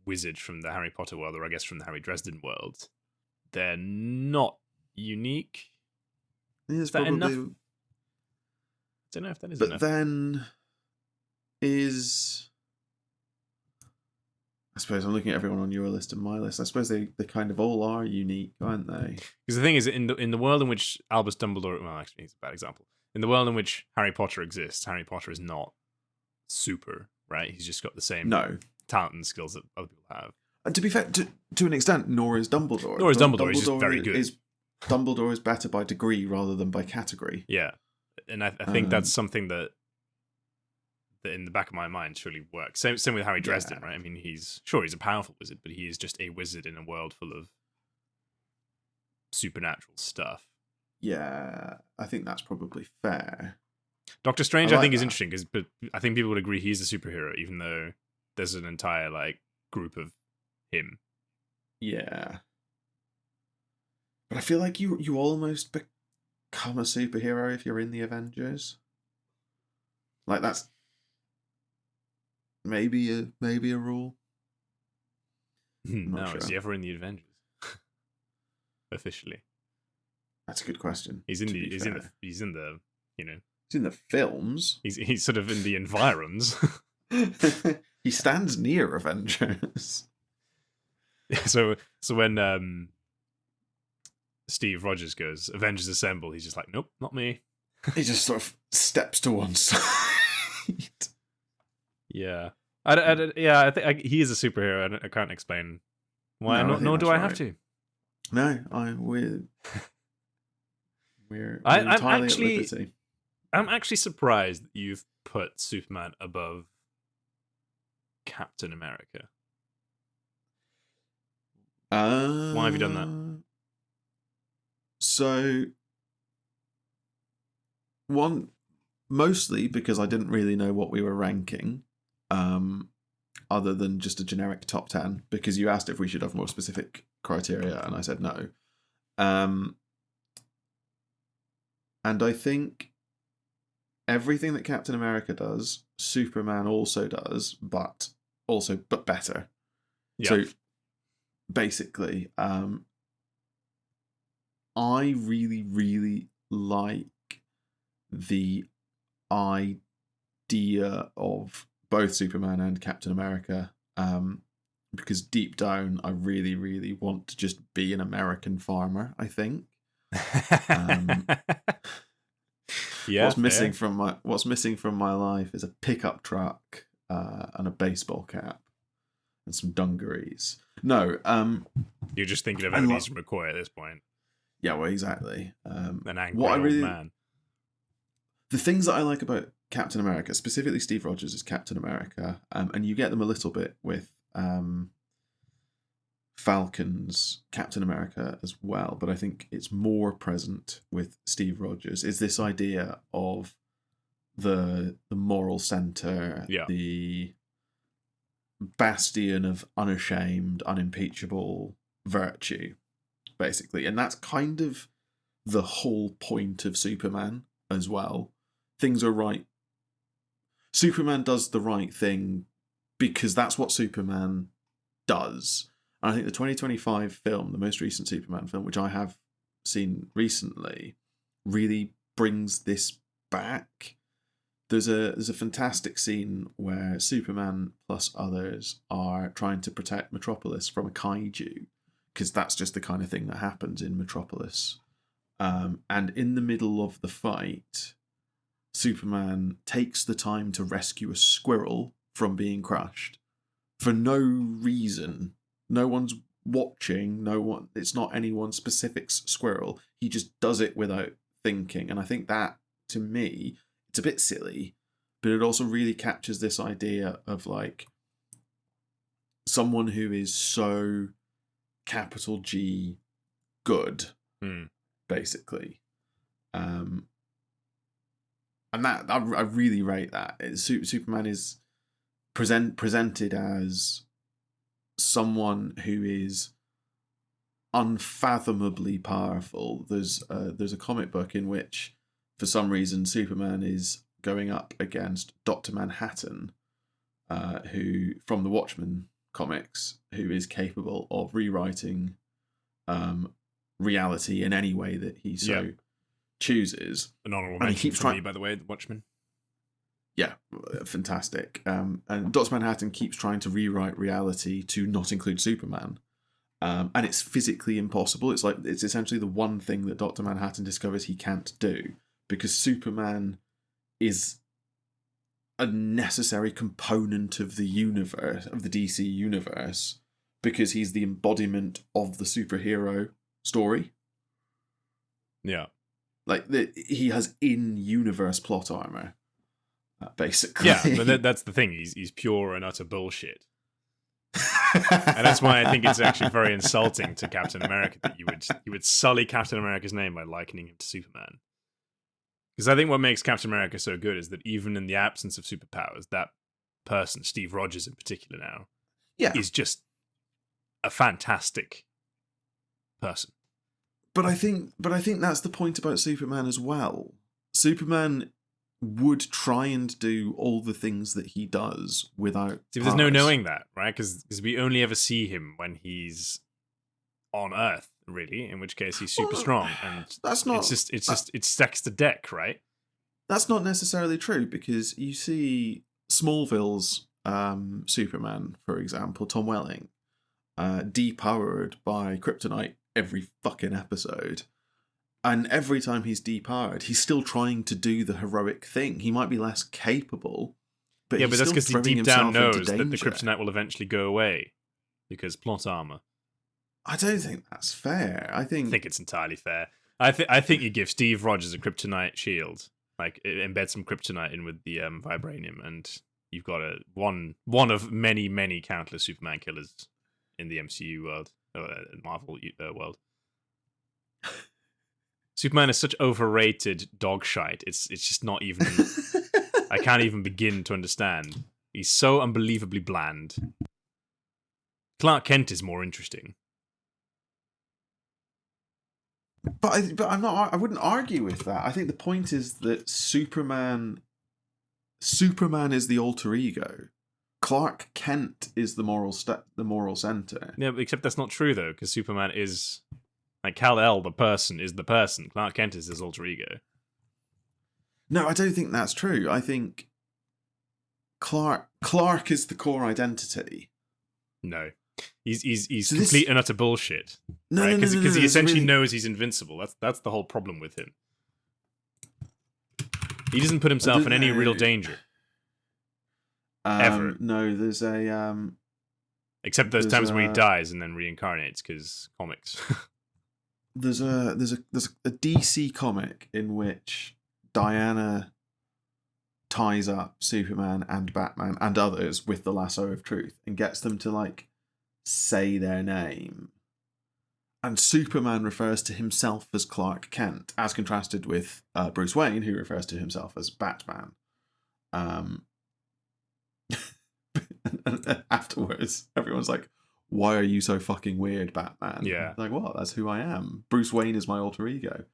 wizard from the Harry Potter world, or I guess from the Harry Dresden world, they're not unique. Is that enough? I don't know if that is enough. But then I suppose I'm looking at everyone on your list and my list. I suppose they kind of all are unique, aren't they? Because the thing is, in the world in which Albus Dumbledore... Well, actually, it's a bad example. In the world in which Harry Potter exists, Harry Potter is not super, right? He's just got the same talent and skills that other people have. And to be fair, to an extent, nor is Dumbledore. Dumbledore. He's just very good. Dumbledore is better by degree rather than by category. Yeah. And I think that's something that in the back of my mind surely works. Same with Harry Dresden, right? I mean, he's a powerful wizard, but he is just a wizard in a world full of supernatural stuff. Yeah, I think that's probably fair. Doctor Strange, I think, is interesting because I think people would agree he's a superhero, even though there's an entire group of him. Yeah, but I feel like you almost become a superhero if you're in the Avengers. Like that's maybe a rule. No, is he ever in the Avengers officially? That's a good question. He's in the you know. He's in the films. He's sort of in the environs. He stands near Avengers. So when Steve Rogers goes, Avengers Assemble, he's just like, nope, not me. He just sort of steps to one side. Yeah. I think he is a superhero. I can't explain why. Nor do I have to. No, we're entirely at liberty. I'm actually surprised that you've put Superman above Captain America. Why have you done that? So, mostly because I didn't really know what we were ranking, other than just a generic top 10, because you asked if we should have more specific criteria, and I said no. And I think everything that Captain America does, Superman also does, but better. Yeah. So basically, I really, really like the idea of both Superman and Captain America, because deep down, I really, really want to just be an American farmer, I think. Yeah, what's missing from my life is a pickup truck and a baseball cap and some dungarees. No, you're just thinking of Ebenezer McCoy at this point. Yeah, well, exactly. An angry old man. The things that I like about Captain America, specifically Steve Rogers as Captain America, and you get them a little bit with Falcon's Captain America as well, but I think it's more present with Steve Rogers, is this idea of the moral center, the bastion of unashamed, unimpeachable virtue, basically. And that's kind of the whole point of Superman as well. Things are right. Superman does the right thing because that's what Superman does. And I think the 2025 film, the most recent Superman film, which I have seen recently, really brings this back. There's a fantastic scene where Superman plus others are trying to protect Metropolis from a kaiju, because that's just the kind of thing that happens in Metropolis. And in the middle of the fight, Superman takes the time to rescue a squirrel from being crushed for no reason. No one's watching. It's not anyone's specific squirrel. He just does it without thinking. And I think that, to me, it's a bit silly, but it also really captures this idea of like someone who is so capital G good, basically. And that I really rate that. Superman is presented as someone who is unfathomably powerful. There's a comic book in which, for some reason, Superman is going up against Dr. Manhattan, who, from the Watchmen comics, who is capable of rewriting reality in any way that he chooses. An honorable mention for me, by the way, the Watchmen. Yeah, fantastic. And Dr. Manhattan keeps trying to rewrite reality to not include Superman. And it's physically impossible. It's essentially the one thing that Dr. Manhattan discovers he can't do, because Superman is a necessary component of the universe, of the DC universe, because he's the embodiment of the superhero story. Yeah. He has in-universe plot armor, basically. Yeah, but that's the thing. He's pure and utter bullshit. And that's why I think it's actually very insulting to Captain America that you would sully Captain America's name by likening him to Superman. Because I think what makes Captain America so good is that even in the absence of superpowers, that person, Steve Rogers in particular now, is just a fantastic person. But I think that's the point about Superman as well. Superman would try and do all the things that he does without. See, there's no knowing that, right? Because we only ever see him when he's on Earth, really. In which case, he's super strong, and that's not. It stacks the deck, right? That's not necessarily true, because you see Smallville's Superman, for example, Tom Welling, depowered by kryptonite every fucking episode. And every time he's depowered, he's still trying to do the heroic thing. He might be less capable, but but that's because he deep down knows that the kryptonite will eventually go away, because plot armor. I don't think that's fair. I think it's entirely fair. I think you give Steve Rogers a kryptonite shield, like embed some kryptonite in with the vibranium, and you've got one of many countless Superman killers in the MCU world, Marvel world. Superman is such overrated dog shite. It's just not even. I can't even begin to understand. He's so unbelievably bland. Clark Kent is more interesting. But I'm not. I wouldn't argue with that. I think the point is that Superman is the alter ego. Clark Kent is the moral center. Yeah, except that's not true though, because Superman is like Kal-El, the person, is the person. Clark Kent is his alter ego. No, I don't think that's true. I think Clark is the core identity. No, he's complete and utter bullshit. No, right? Because he essentially really... knows he's invincible. That's the whole problem with him. He doesn't put himself in any real danger. Ever. No, there's a except those times where he dies and then reincarnates, because comics. there's a DC comic in which Diana ties up Superman and Batman and others with the lasso of truth and gets them to like say their name. And Superman refers to himself as Clark Kent, as contrasted with Bruce Wayne, who refers to himself as Batman. And afterwards, everyone's like, "Why are you so fucking weird, Batman?" Yeah, like, what? That's who I am. Bruce Wayne is my alter ego.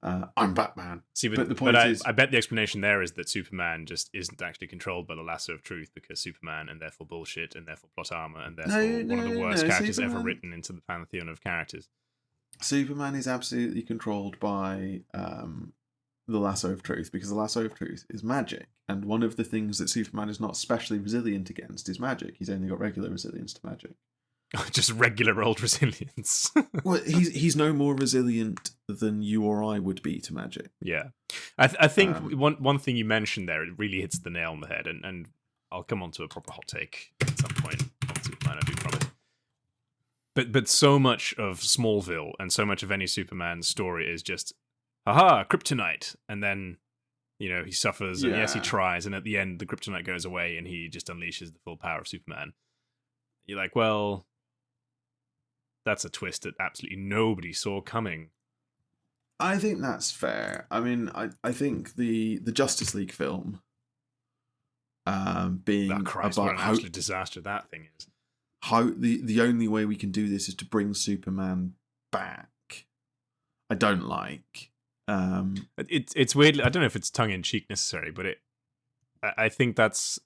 I'm Batman. See, but the point is, I bet the explanation there is that Superman just isn't actually controlled by the lasso of truth, because Superman, and therefore bullshit, and therefore plot armor, and therefore one of the worst characters ever written into the pantheon of characters. Superman is absolutely controlled by the lasso of truth, because the lasso of truth is magic, and one of the things that Superman is not specially resilient against is magic. He's only got regular resilience to magic. Just regular old resilience. Well, he's no more resilient than you or I would be to magic. Yeah, I think one thing you mentioned there, it really hits the nail on the head, and I'll come on to a proper hot take at some point on Superman, I do promise. But so much of Smallville and so much of any Superman story is just, haha, kryptonite, and then he suffers, and yes, he tries, and at the end the kryptonite goes away, and he just unleashes the full power of Superman. You're like, well, that's a twist that absolutely nobody saw coming. I think that's fair. I mean, I think the Justice League film being Christ, about what an absolute disaster that thing is. How the only way we can do this is to bring Superman back. I don't like. It's weird. I don't know if it's tongue in cheek necessarily, but I think that's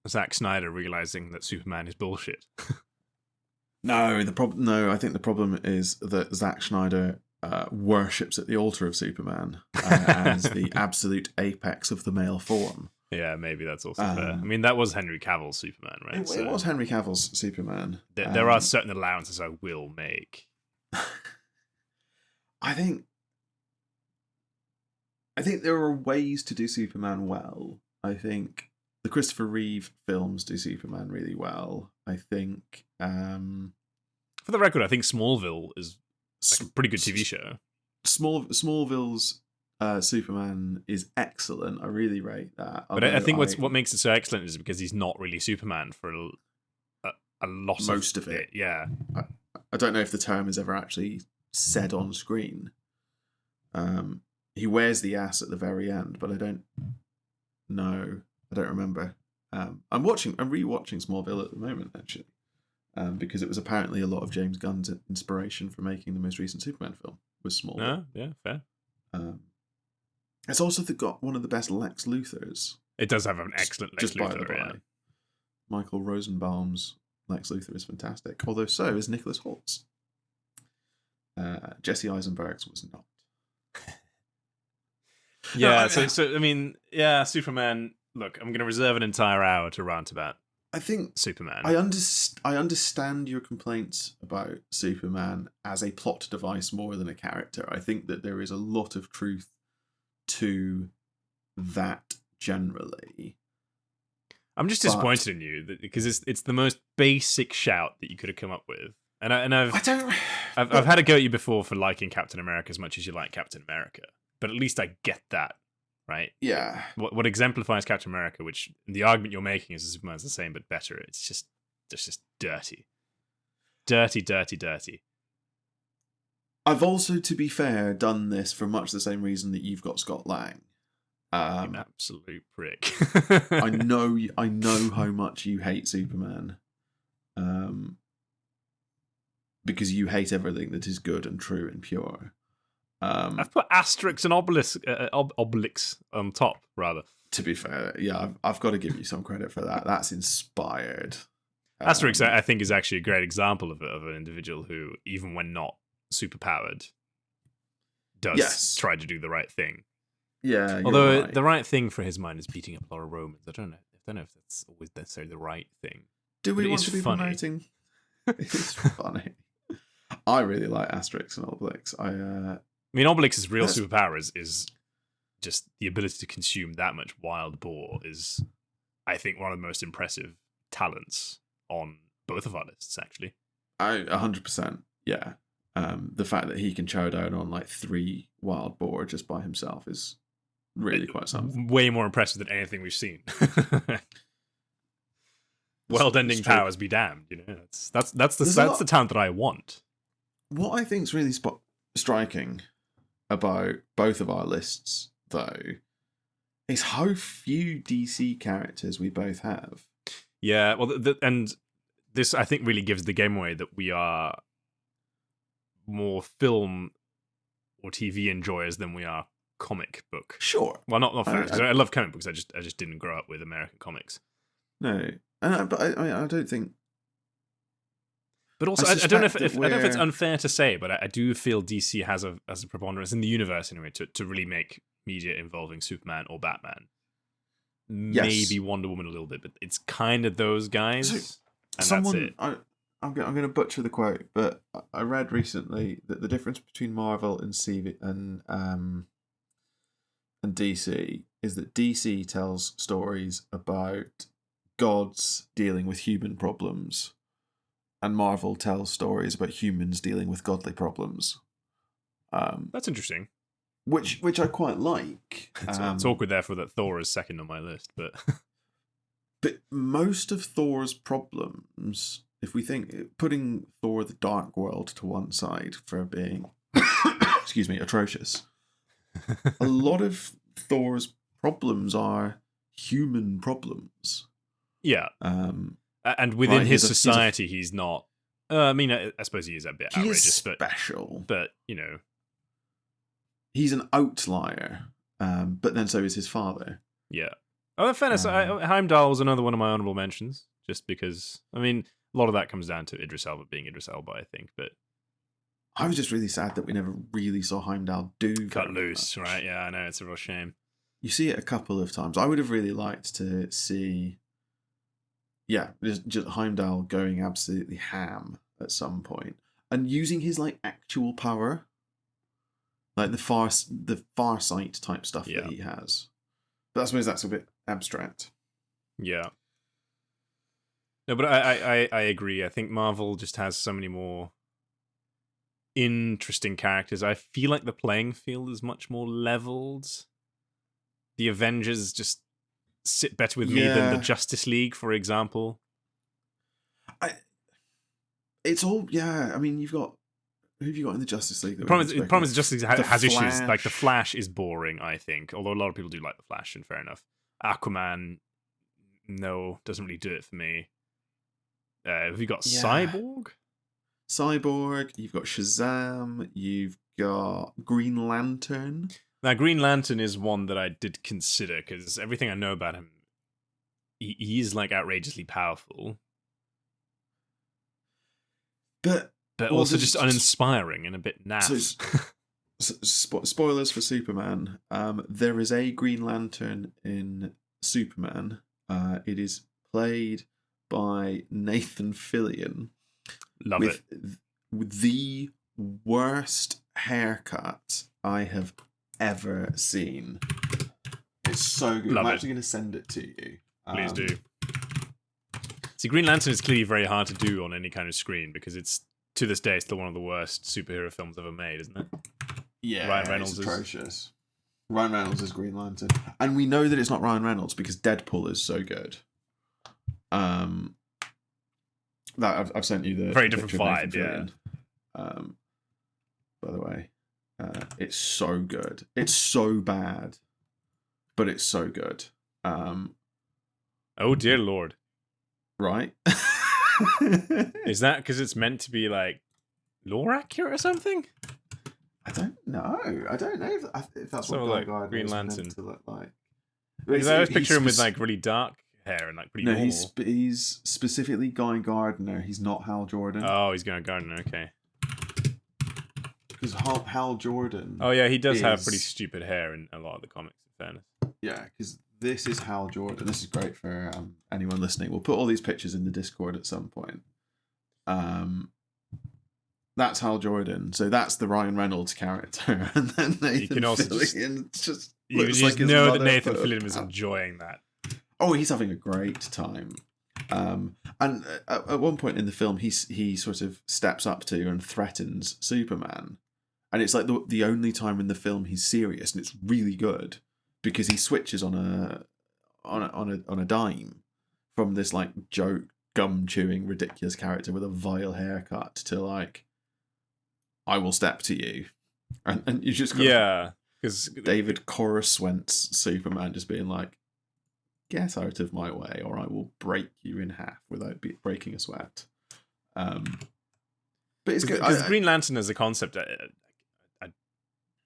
Zack Snyder realizing that Superman is bullshit. No, I think the problem is that Zack Snyder worships at the altar of Superman as the absolute apex of the male form. Yeah, maybe that's also fair. I mean, that was Henry Cavill's Superman, right? It was Henry Cavill's Superman. There are certain allowances I will make. I think there are ways to do Superman well. I think the Christopher Reeve films do Superman really well. I think... For the record, I think Smallville is like a pretty good TV show. Smallville's Superman is excellent. I really rate that. But I think what makes it so excellent is because he's not really Superman for a lot most of it. Yeah. I don't know if the term is ever actually said on screen. He wears the ass at the very end, but I don't know. I don't remember. I'm rewatching Smallville at the moment, actually, because it was apparently a lot of James Gunn's inspiration for making the most recent Superman film was Smallville. Yeah, fair. It's also got one of the best Lex Luthors. It does have an excellent Lex Luthor. By the way. Michael Rosenbaum's Lex Luthor is fantastic, although so is Nicholas Holt's. Jesse Eisenberg's was not. Yeah, so I mean, yeah, Superman. Look, I'm going to reserve an entire hour to rant about. I think Superman. I understand your complaints about Superman as a plot device more than a character. I think that there is a lot of truth to that generally. I'm just disappointed in you because it's the most basic shout that you could have come up with, and I've had a go at you before for liking Captain America as much as you like Captain America, but at least I get that. Right? Yeah. What exemplifies Captain America, which the argument you're making is that Superman's the same but better, it's just dirty. Dirty. I've also, to be fair, done this for much the same reason that you've got Scott Lang. You absolute prick. I know how much you hate Superman. Because you hate everything that is good and true and pure. I've put asterisks and obelisks on top, rather. To be fair, yeah, I've got to give you some credit for that. That's inspired. Asterix, I think, is actually a great example of an individual who, even when not superpowered, does try to do the right thing. Yeah, although right. the right thing for his mind is beating up a lot of Romans. I don't know if that's always necessarily the right thing. Do we want to be promoting? It's funny. I really like Asterix and Obelix. I mean, Obelix's real superpower is just the ability to consume that much wild boar. Is, I think, one of the most impressive talents on both of our lists, actually. 100%. Yeah. The fact that he can chow down on like 3 wild boar just by himself is really quite something. Way more impressive than anything we've seen. World-ending powers be damned. You know, that's the talent that I want. What I think is really striking about both of our lists, though, is how few DC characters we both have. Yeah, well, and this, I think, really gives the game away that we are more film or TV enjoyers than we are comic book. Sure. Well, not fair, because I love comic books. I just didn't grow up with American comics. No, but I don't think. But also, I don't know if it's unfair to say, but I do feel DC has a preponderance in the universe anyway to really make media involving Superman or Batman. Maybe Wonder Woman a little bit, but it's kind of those guys. So, that's it. I'm going to butcher the quote, but I read recently that the difference between Marvel and DC is that DC tells stories about gods dealing with human problems, and Marvel tells stories about humans dealing with godly problems. That's interesting. Which I quite like. It's awkward, therefore, that Thor is second on my list, but but most of Thor's problems, if we think, putting Thor: The Dark World to one side for being, excuse me, atrocious, a lot of Thor's problems are human problems. Yeah. And within his society, he's not. I mean, I suppose he is a bit outrageous, is special. But you know, he's an outlier. But then so is his father. Yeah. Oh, in fairness, Heimdall was another one of my honorable mentions, just because. I mean, a lot of that comes down to Idris Elba being Idris Elba, I think. But I was just really sad that we never really saw Heimdall cut loose, right? Yeah, I know, it's a real shame. You see it a couple of times. I would have really liked to see. Yeah, just Heimdall going absolutely ham at some point and using his like actual power, like the Farsight type stuff that he has. But I suppose that's a bit abstract. Yeah. No, but I agree. I think Marvel just has so many more interesting characters. I feel like the playing field is much more leveled. The Avengers just sit better with me than the Justice League, for example. It's all I mean, you've got who have you got in the Justice League? The problem is the Justice League has issues. Like the Flash is boring, I think. Although a lot of people do like the Flash, and fair enough. Aquaman, no, doesn't really do it for me. Have you got Cyborg? Cyborg. You've got Shazam. You've got Green Lantern. Now, Green Lantern is one that I did consider because everything I know about him, he is like outrageously powerful, but also just uninspiring and a bit naff. Spoilers for Superman. There is a Green Lantern in Superman. It is played by Nathan Fillion. Love it. With the worst haircut I have ever seen. It's so good. I'm actually going to send it to you. Please do. See, Green Lantern is clearly very hard to do on any kind of screen because it's, to this day, still one of the worst superhero films ever made, isn't it? Yeah, Ryan Reynolds is atrocious. Ryan Reynolds is Green Lantern. And we know that it's not Ryan Reynolds because Deadpool is so good. That I've sent you the very different vibe, by the way. It's so good. It's so bad, but it's so good. Oh dear Lord! Right? Is that because it's meant to be like lore accurate or something? I don't know. I don't know if that's So what Guy like Gardner Green is Lantern. meant to look like. Because I always picture him with like really dark hair and like pretty No, normal. he's specifically Guy Gardner. He's not Hal Jordan. Oh, he's going Gardner. Okay. Because Hal Jordan. Oh yeah, he does have pretty stupid hair in a lot of the comics. In fairness. Yeah, because this is Hal Jordan. This is great for anyone listening. We'll put all these pictures in the Discord at some point. That's Hal Jordan. So that's the Ryan Reynolds character, and then Nathan Fillion just looks like his know mother that Nathan put Fillion was enjoying that. Oh, he's having a great time. And at one point in the film, he sort of steps up to and threatens Superman, and it's like the only time in the film he's serious, and it's really good because he switches on a dime from this like joke gum chewing ridiculous character with a vile haircut to like, I will step to you, and you just got because David Coruscant's Superman just being like, get out of my way or I will break you in half without breaking a sweat. But it's good. Because Green Lantern as a concept, I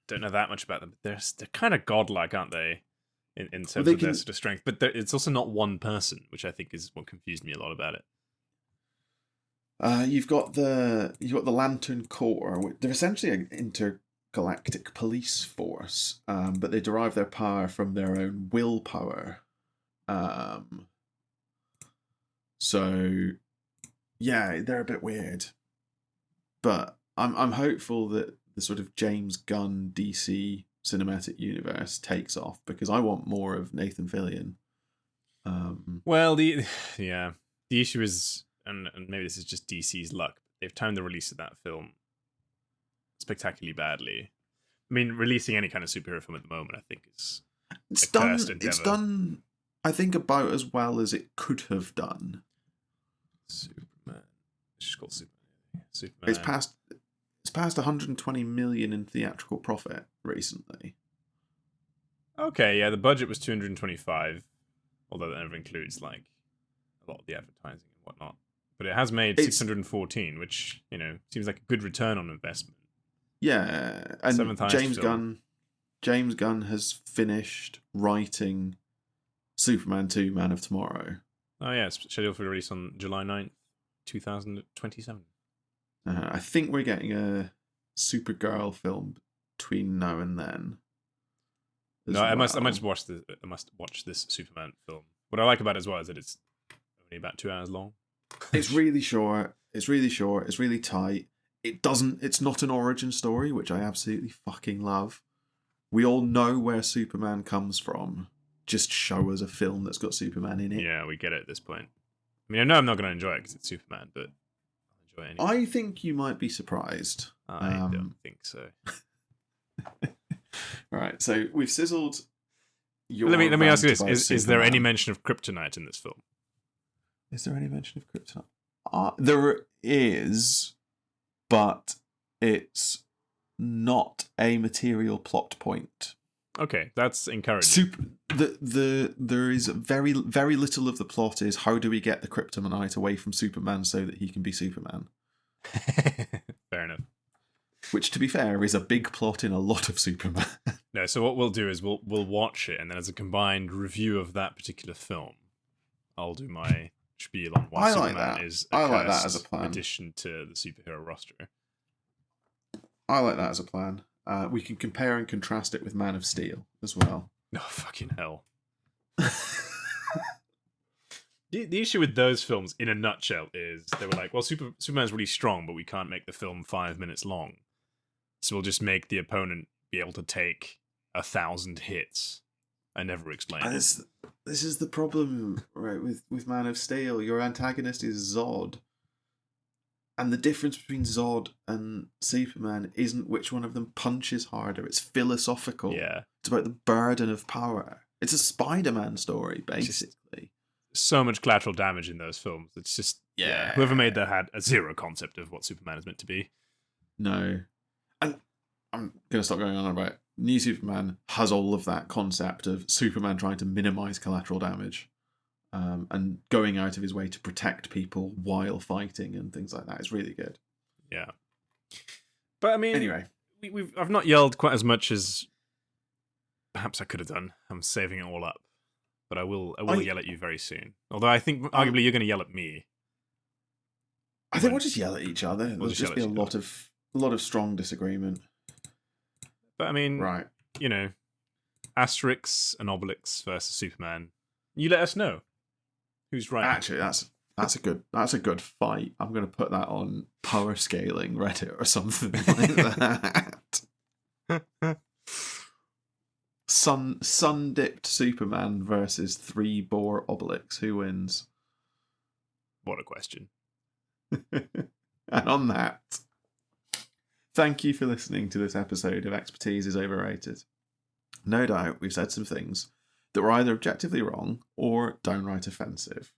don't know that much about them. They're kind of godlike, aren't they? In terms of their sort of strength. But it's also not one person, which I think is what confused me a lot about it. You've got the Lantern Corps. They're essentially an intergalactic police force, but they derive their power from their own willpower. So yeah, they're a bit weird, but I'm hopeful that the sort of James Gunn DC cinematic universe takes off because I want more of Nathan Fillion. Well, the issue is, and maybe this is just DC's luck, they've timed the release of that film spectacularly badly. I mean, releasing any kind of superhero film at the moment, I think, is it's done. I think about as well as it could have done. Superman. It's just called Superman. It's passed 120 million in theatrical profit recently. Okay, yeah, the budget was 225, although that never includes like a lot of the advertising and whatnot. But it has made 614, which seems like a good return on investment. Yeah, and James Gunn has finished writing Superman 2 Man of Tomorrow. Oh yeah, it's scheduled for release on July 9th, 2027. I think we're getting a Supergirl film between now and then. No, well. I must watch this Superman film. What I like about it as well is that it's only about 2 hours long. It's really short. It's really tight. It's not an origin story, which I absolutely fucking love. We all know where Superman comes from. Just show us a film that's got Superman in it. Yeah, we get it at this point. I mean, I know I'm not going to enjoy it because it's Superman, but I'll enjoy it anyway. I think you might be surprised. I don't think so. Right, so we've sizzled your... Let me ask you this. Is there any mention of kryptonite in this film? Is there any mention of kryptonite? There is, but it's not a material plot point. Okay, that's encouraging. There is very, very little of the plot is how do we get the kryptonite away from Superman so that he can be Superman? Fair enough. Which, to be fair, is a big plot in a lot of Superman. No, so what we'll do is we'll watch it, and then as a combined review of that particular film, I'll do my spiel on why Superman is a that as a plan. Addition to the superhero roster. I like that as a plan. We can compare and contrast it with Man of Steel as well. Oh, fucking hell. The issue with those films, in a nutshell, is they were like, well, Superman's really strong, but we can't make the film 5 minutes long. So we'll just make the opponent be able to take 1,000 hits and never explain it. This is the problem, right, with Man of Steel. Your antagonist is Zod. And the difference between Zod and Superman isn't which one of them punches harder. It's philosophical. Yeah. It's about the burden of power. It's a Spider-Man story, basically. So much collateral damage in those films. It's just, whoever made that had a zero concept of what Superman is meant to be. No. And I'm going to stop going on about it. New Superman has all of that concept of Superman trying to minimize collateral damage. And going out of his way to protect people while fighting and things like that is really good. Yeah. But I mean, anyway, I've not yelled quite as much as perhaps I could have done. I'm saving it all up, but I will yell at you very soon. Although I think arguably you're going to yell at me. I think we'll just yell at each other. There'll just be a lot of strong disagreement. But I mean, right? You know, Asterix and Obelix versus Superman. You let us know who's right. Actually, that's a good fight. I'm going to put that on power scaling Reddit or something like that. Sun dipped Superman versus 3-bore Obelix. Who wins? What a question. And on that, thank you for listening to this episode of Expertise is Overrated. No doubt we've said some things that were either objectively wrong or downright offensive.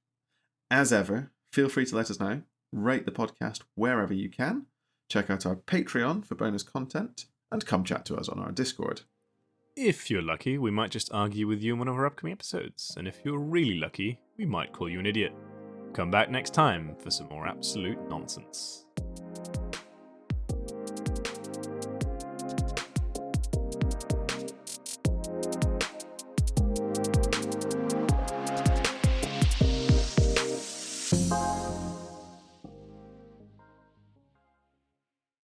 As ever, feel free to let us know, rate the podcast wherever you can, check out our Patreon for bonus content, and come chat to us on our Discord. If you're lucky, we might just argue with you in one of our upcoming episodes, and if you're really lucky, we might call you an idiot. Come back next time for some more absolute nonsense.